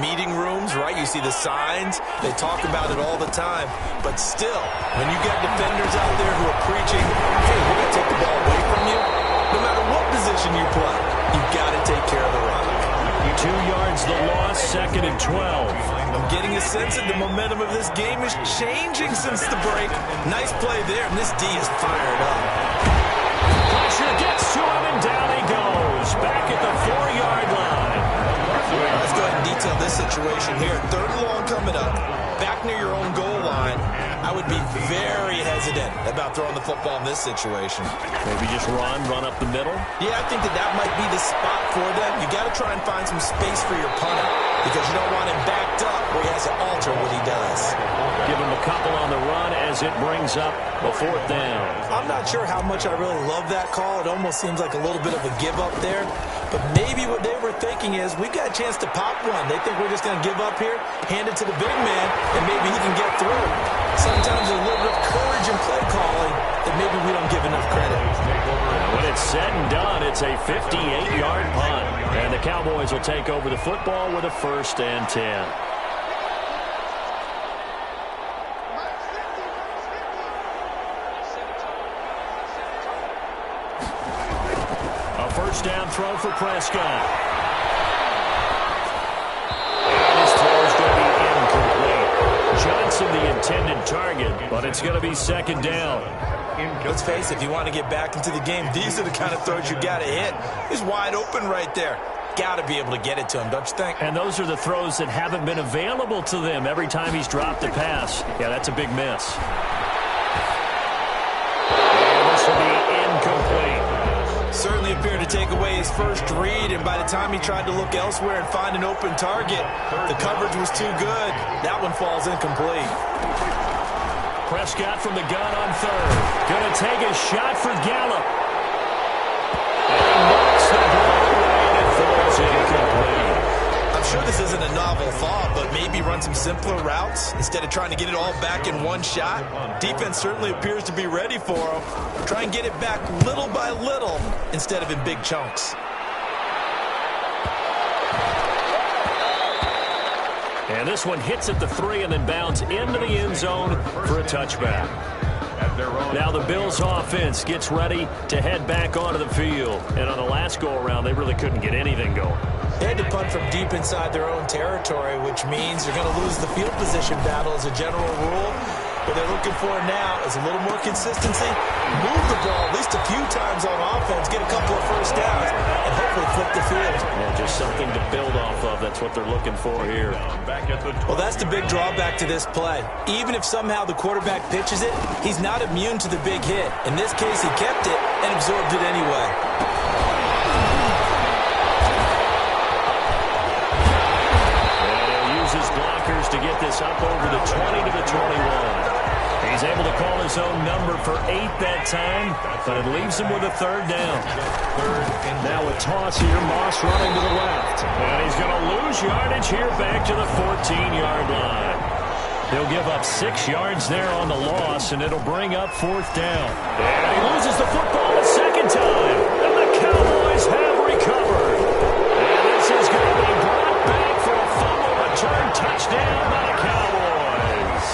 meeting rooms, right? You see the signs. They talk about it all the time. But still, when you get defenders out there who are preaching, hey, we're going to take the ball away from you, no matter what position you play, you've got to take care of the rock. 2 yards the loss, 2nd and 12. I'm getting a sense that the momentum of this game is changing since the break. Nice play there, and this D is fired up. Pressure gets to him, and down he goes. Back at the 4-yard line. Let's go ahead and detail this situation here. 3rd and long coming up. Back near your own goal line. I would be very hesitant about throwing the football in this situation. Maybe just run up the middle? Yeah, I think that might be the spot for them. You got to try and find some space for your punter because you don't want him backed up where he has to alter what he does. Give him a couple on the run as it brings up the 4th down. I'm not sure how much I really love that call. It almost seems like a little bit of a give up there. But maybe what they were thinking is, we've got a chance to pop one. They think we're just going to give up here, hand it to the big man, and maybe he can get through. Sometimes there's a little bit of courage in play calling that maybe we don't give enough credit. When it's said and done, it's a 58-yard punt. And the Cowboys will take over the football with a 1st and 10. First down throw for Prescott. And his throw is going to be incomplete. Johnson the intended target, but it's going to be 2nd down. Let's face it, if you want to get back into the game, these are the kind of throws you got to hit. He's wide open right there. Got to be able to get it to him, don't you think? And those are the throws that haven't been available to them every time he's dropped a pass. Yeah, that's a big miss. And this will be incomplete. Certainly appeared to take away his first read, and by the time he tried to look elsewhere and find an open target, the coverage was too good. That one falls incomplete. Prescott from the gun on 3rd. Going to take a shot for Gallup. And he knocks the ball away, and it falls incomplete. I'm sure this isn't a novel thought, but maybe run some simpler routes instead of trying to get it all back in one shot. Defense certainly appears to be ready for him. Try and get it back little by little instead of in big chunks. And this one hits at the 3 and then bounds into the end zone for a touchback. Now the Bills offense gets ready to head back onto the field. And on the last go-around, they really couldn't get anything going. They had to punt from deep inside their own territory, which means they're going to lose the field position battle as a general rule. What they're looking for now is a little more consistency, move the ball at least a few times on offense, get a couple of first downs, and hopefully flip the field. Yeah, just something to build off of. That's what they're looking for here. Well, that's the big drawback to this play. Even if somehow the quarterback pitches it, he's not immune to the big hit. In this case, he kept it and absorbed it anyway. And he'll use his blockers to get this up over the 20 to the 21. He's He's able to call his own number for 8 that time, but it leaves him with a 3rd down. Now a toss here, Moss running to the left. And he's going to lose yardage here back to the 14-yard line. They'll give up 6 yards there on the loss, and it'll bring up 4th down. And he loses the football a second time. And the Cowboys have recovered. And this is going to be brought back for a fumble return touchdown by the Cowboys.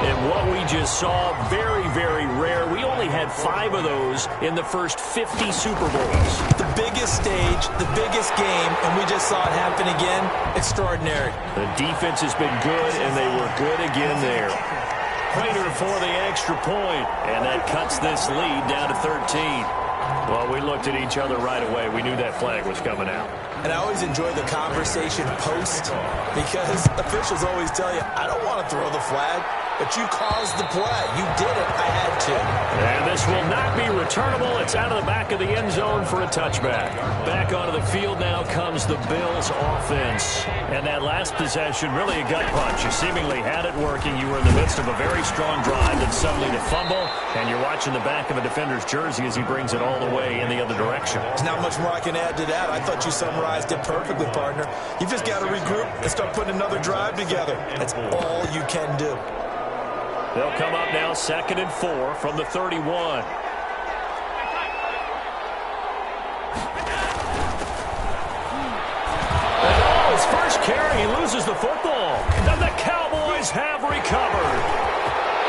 And what we just saw, very, very rare. We only had 5 of those in the first 50 Super Bowls. The biggest stage, the biggest game, and we just saw it happen again. Extraordinary. The defense has been good, and they were good again there. Prater for the extra point, and that cuts this lead down to 13. Well, we looked at each other right away. We knew that flag was coming out. And I always enjoy the conversation post because officials always tell you, I don't want to throw the flag, but you caused the play. You did it. I had to. And this will not be returnable. It's out of the back of the end zone for a touchback. Back onto the field now comes the Bills offense. And that last possession, really a gut punch. You seemingly had it working. You were in the midst of a very strong drive, and suddenly the fumble, and you're watching the back of a defender's jersey as he brings it all the way in the other direction. There's not much more I can add to that. I thought you summarized it perfectly, partner. You just got to regroup and start putting another drive together. That's all you can do. They'll come up now 2nd and 4 from the 31. And his first carry, he loses the football. And the Cowboys have recovered.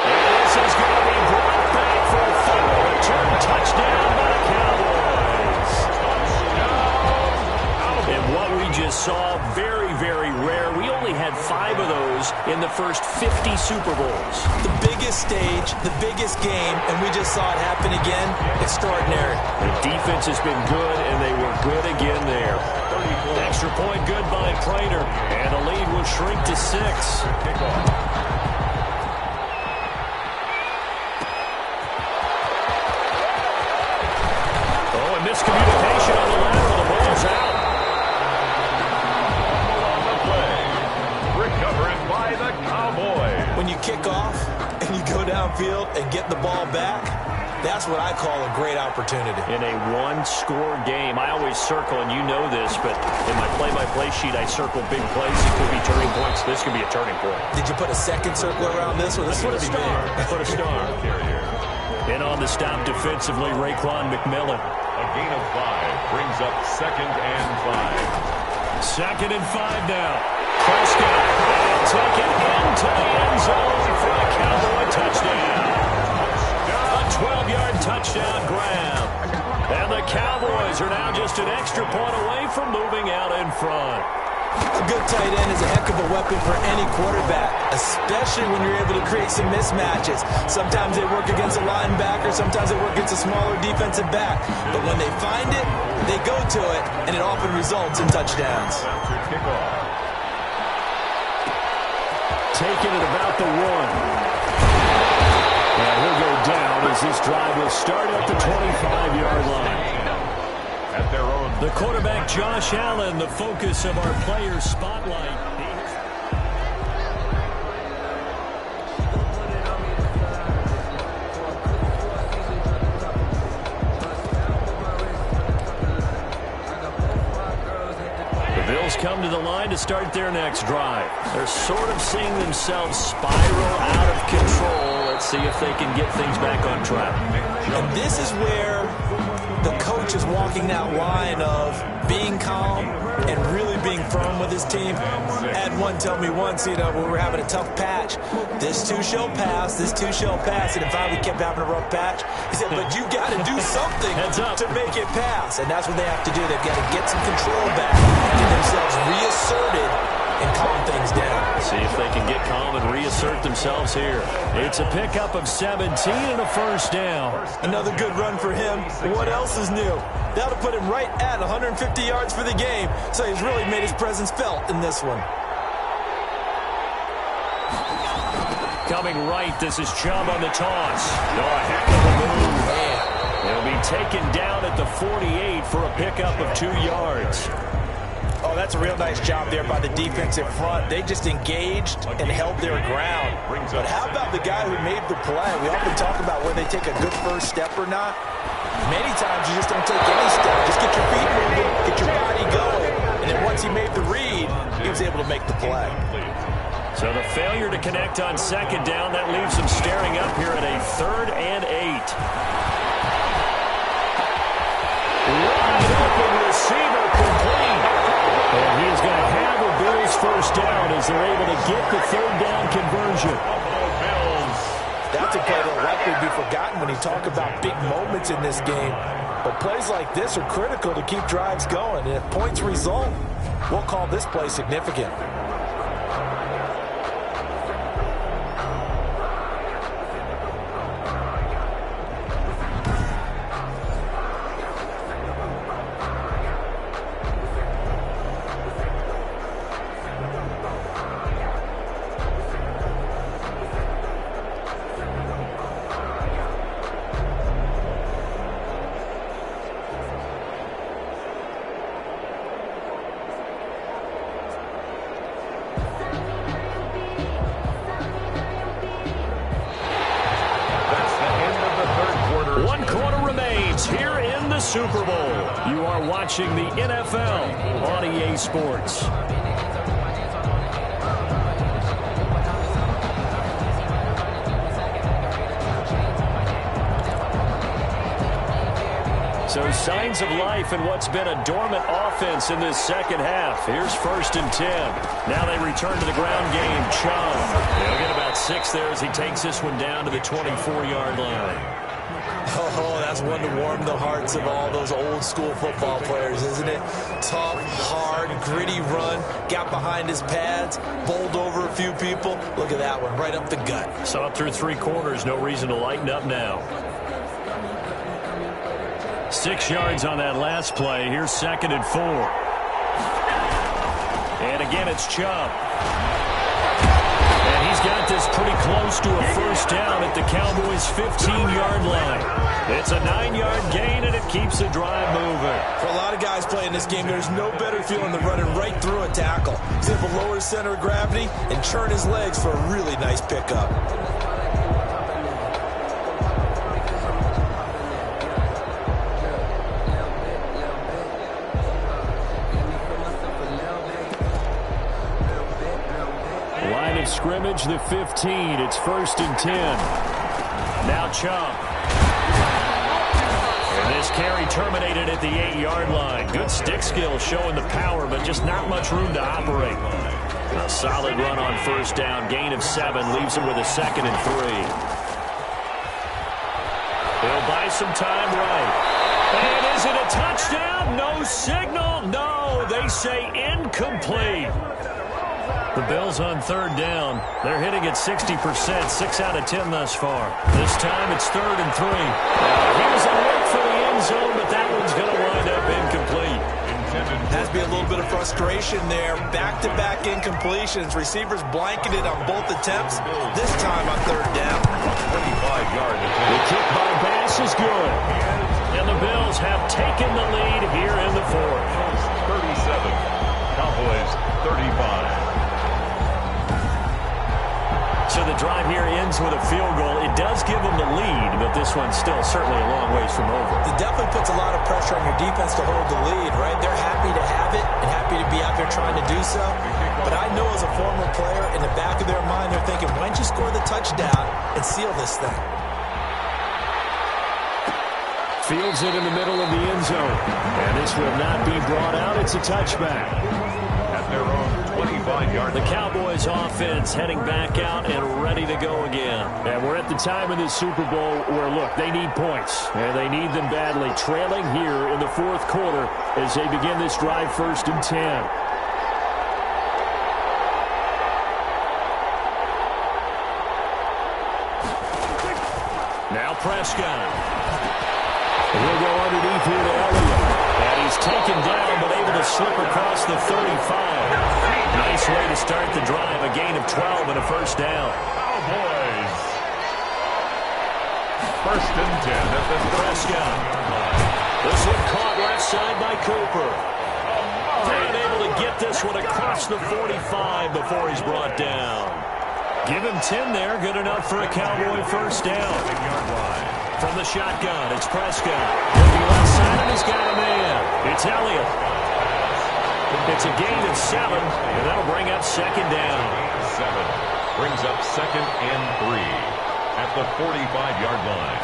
And this is going to be brought back for a fumble return touchdown by the Cowboys. And what we just saw, very, very rare. We only had 5 of those in the first 50 Super Bowls. The biggest stage, the biggest game, and we just saw it happen again. Extraordinary. The defense has been good, and they were good again there. Extra point good by Prater, and the lead will shrink to 6. Oh, and miscommunication on the lateral. The ball's out. By the Cowboys. When you kick off and you go downfield and get the ball back, that's what I call a great opportunity. In a one-score game, I always circle, and you know this, but in my play-by-play sheet, I circle big plays. It could be turning points. This could be a turning point. Did you put a second circle around this? Or this Put a star. Put a star. In on the stop defensively, Raekwon McMillan. A gain of 5 brings up 2nd and 5. 2nd and 5 now. Prescott will take it into the end zone for a Cowboy touchdown. A 12-yard touchdown grab. And the Cowboys are now just an extra point away from moving out in front. A good tight end is a heck of a weapon for any quarterback, especially when you're able to create some mismatches. Sometimes they work against a linebacker, sometimes they work against a smaller defensive back. But when they find it, they go to it, and it often results in touchdowns. Taken at about the 1. And he'll go down as this drive will start at the 25-yard line. At their own. The quarterback, Josh Allen, the focus of our player spotlight. The Bills come to the line to start their next drive. They're sort of seeing themselves spiral out of control. Let's see if they can get things back on track. And this is where the coach is walking that line of being calm and really being firm with his team. I had one tell me once, when we were having a tough patch, this too shall pass, this too shall pass. And if I kept having a rough patch, he said, but you got to do something to make it pass. And that's what they have to do. They've got to get some control back, get themselves reasserted, and calm things down. See if they can get calm and reassert themselves here. It's a pickup of 17 and a first down. Another good run for him. What else is new? That'll put him right at 150 yards for the game. So he's really made his presence felt in this one. Coming right, this is Chubb on the toss. No, a heck of a move. He'll be taken down at the 48 for a pickup of 2 yards. Oh, that's a real nice job there by the defensive front. They just engaged and held their ground. But how about the guy who made the play? We often talk about whether they take a good first step or not. Many times you just don't take any step. Just get your feet moving, get your body going. And then once he made the read, he was able to make the play. So the failure to connect on second down, that leaves them staring up here at a 3rd and 8. Wide open receiver complete. And he is going to have a Bills first down as they're able to get the 3rd down conversion. That's a play that will likely be forgotten when you talk about big moments in this game. But plays like this are critical to keep drives going. And if points result, we'll call this play significant. Super Bowl. You are watching the NFL on EA Sports. So signs of life in what's been a dormant offense in this second half. Here's 1st and 10. Now they return to the ground game. Chung. They'll get about 6 there as he takes this one down to the 24-yard line. Oh, that's one to warm the hearts of all those old-school football players, isn't it? Tough, hard, gritty run, got behind his pads, bowled over a few people. Look at that one, right up the gut. So up through 3 quarters, no reason to lighten up now. 6 yards on that last play. Here's 2nd and 4. And again, it's Chubb. And he's got this pretty close to a first down at the Cowboys' 15-yard line. It's a 9-yard gain, and it keeps the drive moving. For a lot of guys playing this game, there's no better feeling than running right through a tackle. He's able to lower his center of gravity and churn his legs for a really nice pickup. Line of scrimmage, the 15. It's 1st and 10. Now Chubb. And this carry terminated at the 8-yard line. Good stick skill showing the power, but just not much room to operate. A solid run on first down. Gain of 7 leaves him with a 2nd and 3. He'll buy some time right. And is it a touchdown? No signal. No, they say incomplete. The Bills on 3rd down. They're hitting at 60%, 6 out of 10 thus far. This time it's 3rd and 3. He was on work for the end zone, but that one's going to wind up incomplete. Has to be a little bit of frustration there. Back-to-back incompletions. Receivers blanketed on both attempts. This time on 3rd down. 25-yard. The kick by Bass is good. And the Bills have taken the lead here in the 4th. 37. Cowboys 35. So the drive here ends with a field goal. It does give them the lead, but this one's still certainly a long ways from over. It definitely puts a lot of pressure on your defense to hold the lead, right? They're happy to have it and happy to be out there trying to do so. But I know as a former player, in the back of their mind, they're thinking, why don't you score the touchdown and seal this thing? Fields it in the middle of the end zone. And this will not be brought out. It's a touchback. At their own 25-yard. The Cowboys offense heading back out and ready to go again. And we're at the time in the Super Bowl where, look, they need points. And they need them badly. Trailing here in the 4th quarter as they begin this drive 1st and 10. Now Prescott. He'll go underneath here to Elliott. And he's taken down but able to slip across the 35. Nice way to start the drive. A gain of 12 and a first down. Cowboys. 1st and 10 at the Prescott. This one caught left side by Cooper. And able to get this one across the 45 before he's brought down. Give him 10 there. Good enough for a Cowboy first down. From the shotgun, it's Prescott. Looking left side, and he's got a man. It's Elliott. It's a gain of 7, and that'll bring up second down. 7 brings up 2nd and 3 at the 45-yard line.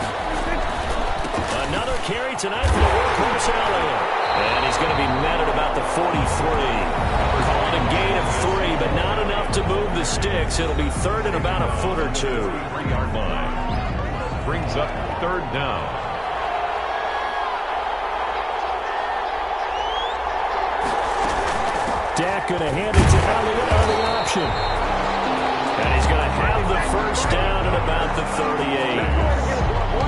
Another carry tonight for the workhorse Elliott. And he's going to be met at about the 43. Call it a gain of 3, but not enough to move the sticks. It'll be third and about a foot or two. 3-yard line. Brings up third down. Dak going to hand it to Elliott on the option. And he's going to have the first down at about the 38.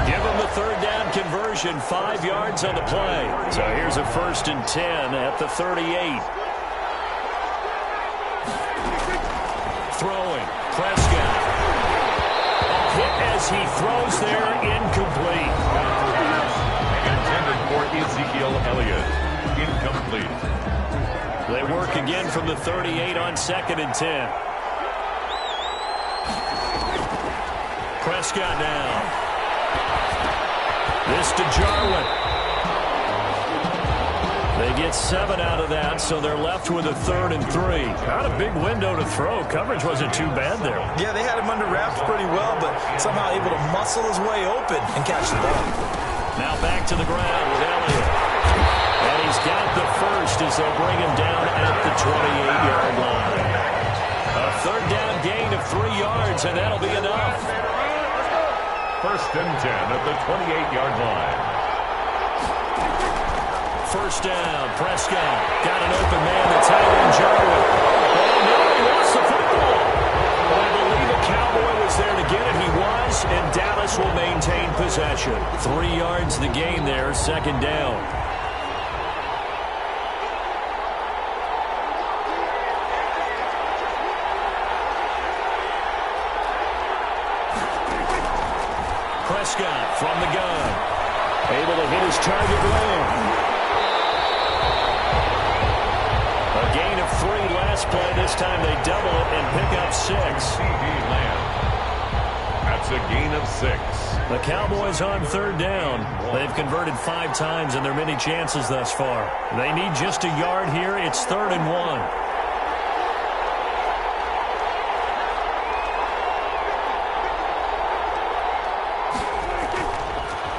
Give him the third down conversion, 5 yards on the play. So here's a 1st and 10 at the 38. Throwing, Prescott. A hit as he throws there, incomplete. Intended for Ezekiel Elliott. Incomplete. They work again from the 38 on 2nd and 10. Prescott now. This to Jarwin. They get 7 out of that, so they're left with a 3rd and 3. Not a big window to throw. Coverage wasn't too bad there. Yeah, they had him under wraps pretty well, but somehow able to muscle his way open and catch the ball. Now back to the ground with Elliott. And he's got the first as they'll bring him down at the 28-yard line. A third down gain of 3 yards, and that'll be enough. 1st and 10 at the 28-yard line. First down, Prescott. Got an open man, the tight end, Jarwin. Oh, no, he lost the football. But I believe a Cowboy was there to get it. He was, and Dallas will maintain possession. 3 yards the gain there, 2nd down. Prescott from the gun. Able to hit his target man. A gain of 3 last play. This time they double it and pick up 6. CD Lamb. That's a gain of 6. The Cowboys on 3rd down. They've converted 5 times in their many chances thus far. They need just a yard here. It's 3rd and 1.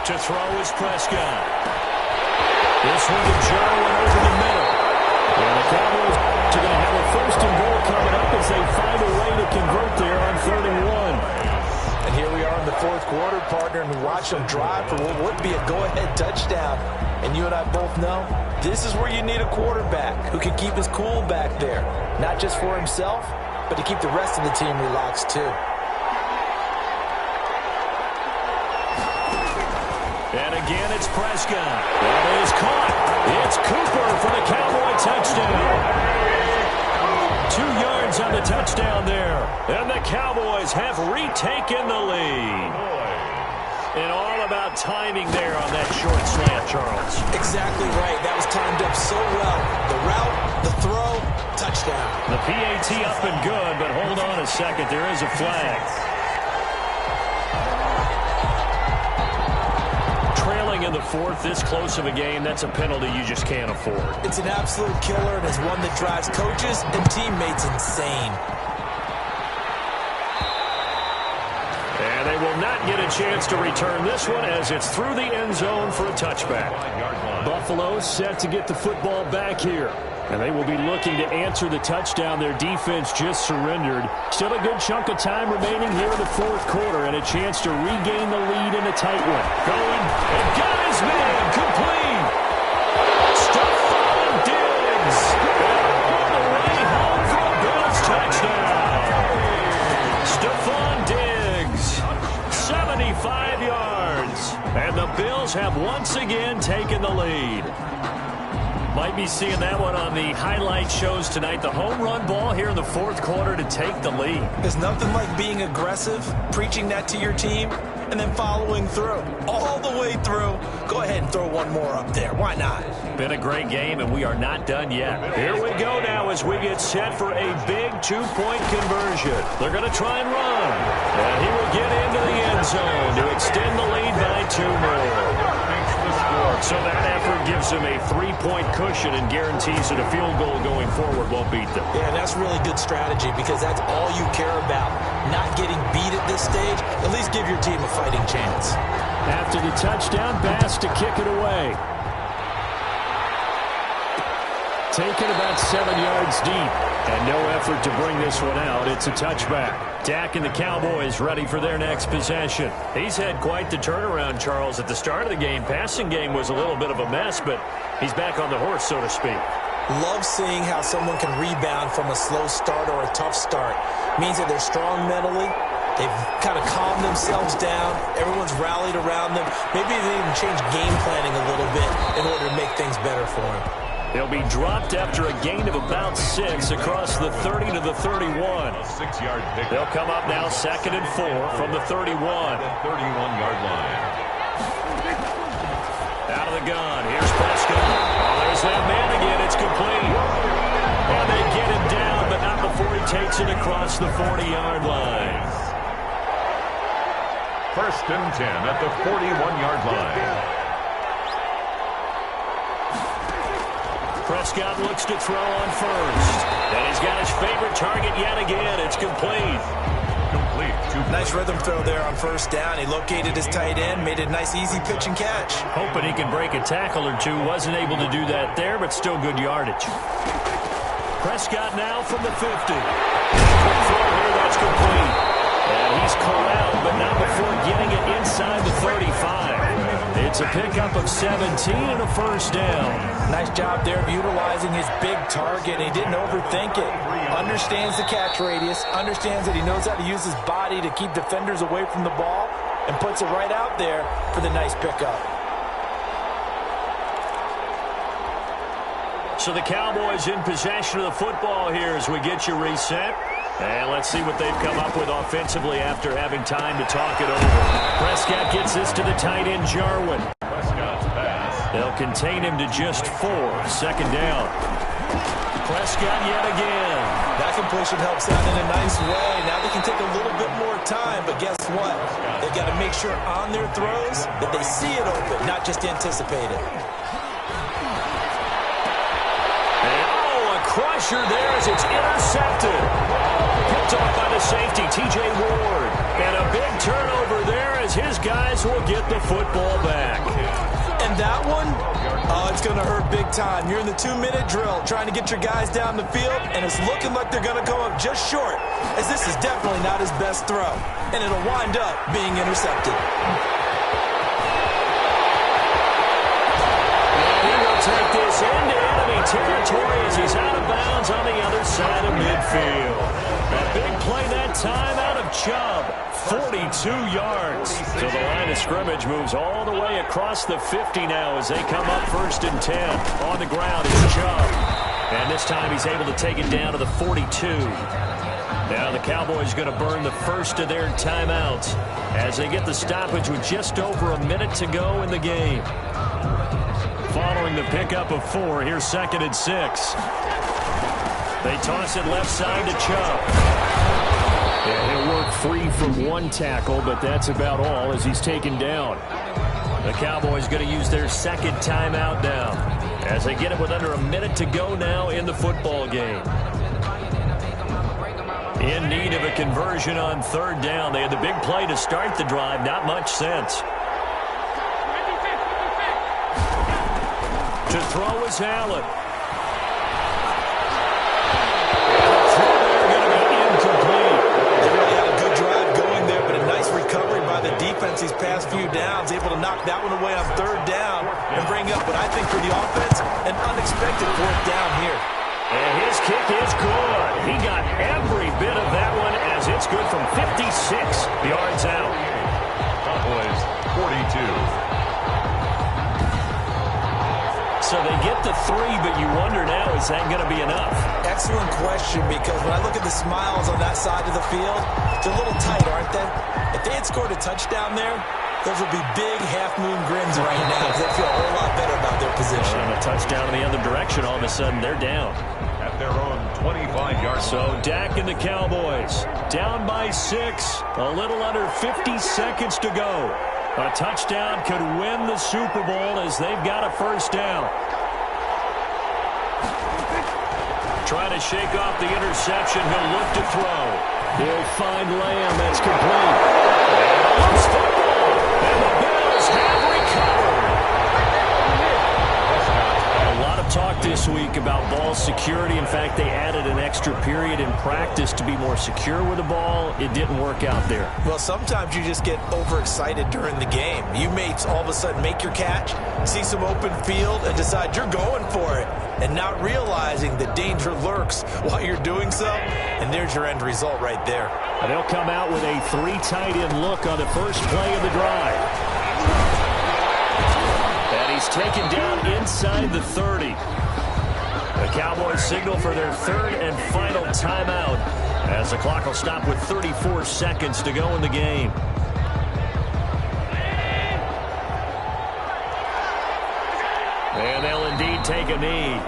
To throw is Prescott. This one to Jarwin over the middle. And the Cowboys are going to have a 1st and goal coming up as they find a way to convert there on 3rd and 1. And here we are in the 4th quarter, partner, and watch them drive for what would be a go-ahead touchdown. And you and I both know this is where you need a quarterback who can keep his cool back there. Not just for himself, but to keep the rest of the team relaxed too. And again, it's Prescott. That is caught. It's Cooper for the Cowboy touchdown. 2 yards on the touchdown there. And the Cowboys have retaken the lead. And all about timing there on that short slant, Charles. Exactly right. That was timed up so well. The route, the throw, touchdown. The PAT up and good, but hold on a second. There is a flag. Trailing in the 4th, this close of a game, that's a penalty you just can't afford. It's an absolute killer, and it's one that drives coaches and teammates insane. And they will not get a chance to return this one as it's through the end zone for a touchback. Buffalo set to get the football back here. And they will be looking to answer the touchdown their defense just surrendered. Still a good chunk of time remaining here in the 4th quarter and a chance to regain the lead in a tight one. Going and got his man complete. Stephon Diggs. On the way home for a Bills touchdown. Stephon Diggs. 75 yards. And the Bills have once again taken the lead. Might be seeing that one on the highlight shows tonight. The home run ball here in the 4th quarter to take the lead. There's nothing like being aggressive, preaching that to your team, and then following through. All the way through. Go ahead and throw one more up there. Why not? Been a great game, and we are not done yet. Here we go now as we get set for a big two-point conversion. They're going to try and run. And he will get into the end zone to extend the lead by 2 more. So that effort gives him a 3-point cushion and guarantees that a field goal going forward won't beat them. Yeah, that's really good strategy because that's all you care about. Not getting beat at this stage. At least give your team a fighting chance. After the touchdown, Bass to kick it away. Taken about 7 yards deep. And no effort to bring this one out. It's a touchback. Dak and the Cowboys ready for their next possession. He's had quite the turnaround, Charles. At the start of the game, passing game was a little bit of a mess, but he's back on the horse, so to speak. Love seeing how someone can rebound from a slow start or a tough start. Means that they're strong mentally. They've kind of calmed themselves down. Everyone's rallied around them. Maybe they even change game planning a little bit in order to make things better for them. He'll be dropped after a gain of about 6 across the 30 to the 31. They'll come up now 2nd and 4 from the 31. 31-yard line. Out of the gun. Here's Prescott. Oh, there's that man again. It's complete. And they get him down, but not before he takes it across the 40-yard line. 1st and 10 at the 41-yard line. Prescott looks to throw on first. And he's got his favorite target yet again. It's complete. Nice rhythm throw there on 1st down. He located his tight end, made a nice easy pitch and catch. Hoping he can break a tackle or two. Wasn't able to do that there, but still good yardage. Prescott now from the 50. Quick throw here, that's complete. And he's corralled, but not before getting it inside the 35. It's a pickup of 17 and a 1st down. Nice job there of utilizing his big target. He didn't overthink it. Understands the catch radius. Understands that he knows how to use his body to keep defenders away from the ball. And puts it right out there for the nice pickup. So the Cowboys in possession of the football here as we get you reset. And let's see what they've come up with offensively after having time to talk it over. Prescott gets this to the tight end, Jarwin. Prescott's pass. They'll contain him to just 4. 2nd down. Prescott yet again. That completion helps out in a nice way. Now they can take a little bit more time, but guess what? They've got to make sure on their throws that they see it open, not just anticipate it. Crusher there as it's intercepted. Picked off by the safety, T.J. Ward. And a big turnover there as his guys will get the football back. And that one, it's going to hurt big time. You're in the 2-minute drill trying to get your guys down the field, and it's looking like they're going to go up just short, as this is definitely not his best throw. And it'll wind up being intercepted. He will take this into enemy territory as he's out of bounds on the other side of midfield. A big play that time out of Chubb. 42 yards. So the line of scrimmage moves all the way across the 50 now as they come up 1st and 10. On the ground is Chubb. And this time he's able to take it down to the 42. Now the Cowboys going to burn the first of their timeouts as they get the stoppage with just over a minute to go in the game. Following the pickup of 4, here's 2nd and 6. They toss it left side to Chubb. Yeah, he'll work free from 1 tackle, but that's about all as he's taken down. The Cowboys going to use their 2nd timeout now as they get it with under a minute to go now in the football game. In need of a conversion on 3rd down. They had the big play to start the drive. Not much sense. To throw is Allen. They're going to be incomplete. They really had a good drive going there, but a nice recovery by the defense these past few downs. Able to knock that one away on 3rd down and bring up what I think for the offense, an unexpected 4th down here. And his kick is good. He got every bit of that one as it's good from 56 yards out. Cowboys 42. So they get the 3, but you wonder now, is that going to be enough? Excellent question, because when I look at the smiles on that side of the field, They're a little tight, aren't they? If they had scored a touchdown there, those would be big half-moon grins right now because they feel a whole lot better about their position. And a touchdown in the other direction, all of a sudden they're down. At their own 25-yard. So Dak and the Cowboys down by 6. A little under 50 seconds to go. A touchdown could win the Super Bowl as they've got a first down. Trying to shake off the interception. He'll look to throw. He'll find Lamb. That's complete. And loose football. And the Bills have recovered. A lot of talk this week about ball security. In fact, they added an extra period in practice to be more secure with the ball. It didn't work out there. Well, sometimes you just get overexcited during the game. You may all of a sudden make your catch, see some open field, and decide you're going for it, and not realizing the danger lurks while you're doing so, and there's your end result right there. And they'll come out with a 3 tight end look on the first play of the drive. And he's taken down inside the 30. The Cowboys signal for their third and final timeout as the clock will stop with 34 seconds to go in the game. And they'll indeed take a knee.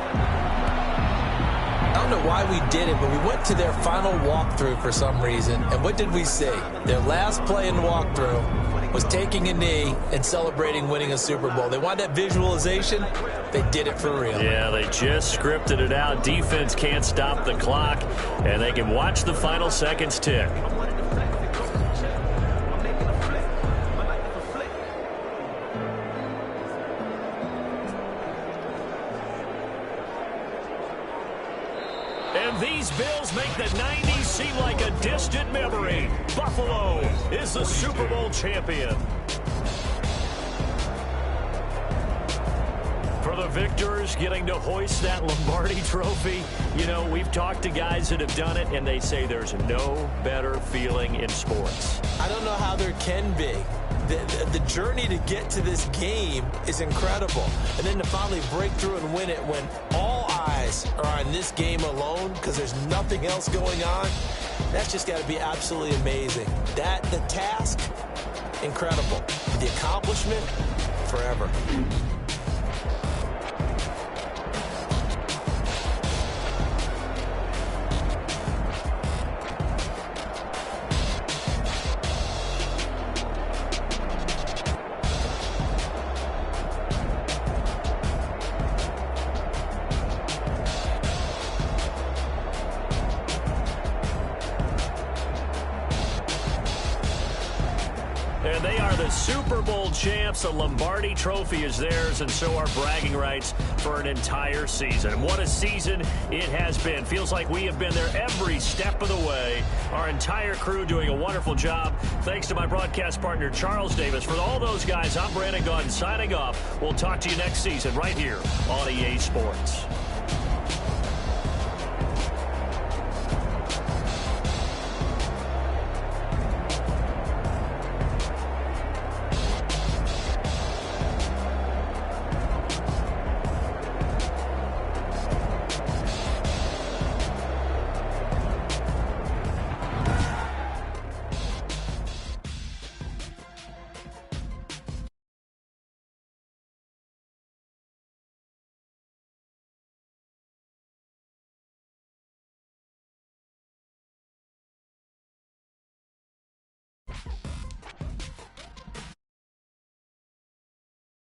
I don't know why we did it, but we went to their final walkthrough for some reason. And what did we see? Their last play in the walkthrough was taking a knee and celebrating winning a Super Bowl. They wanted that visualization. They did it for real. Yeah, they just scripted it out. Defense can't stop the clock, and they can watch the final seconds tick. And these Bills make the 90s seem like a distant memory. Buffalo is the Super Bowl champion. For the victors, getting to hoist that Lombardi trophy, you know, we've talked to guys that have done it, and they say there's no better feeling in sports. I don't know how there can be. The journey to get to this game is incredible. And then to finally break through and win it when all eyes are on this game alone because there's nothing else going on, that's just got to be absolutely amazing. The task, incredible. The accomplishment, forever. And they are the Super Bowl champs. The Lombardi trophy is theirs, and so are bragging rights for an entire season. What a season it has been. Feels like we have been there every step of the way. Our entire crew doing a wonderful job. Thanks to my broadcast partner, Charles Davis. For all those guys, I'm Brandon Gaudin signing off. We'll talk to you next season right here on EA Sports.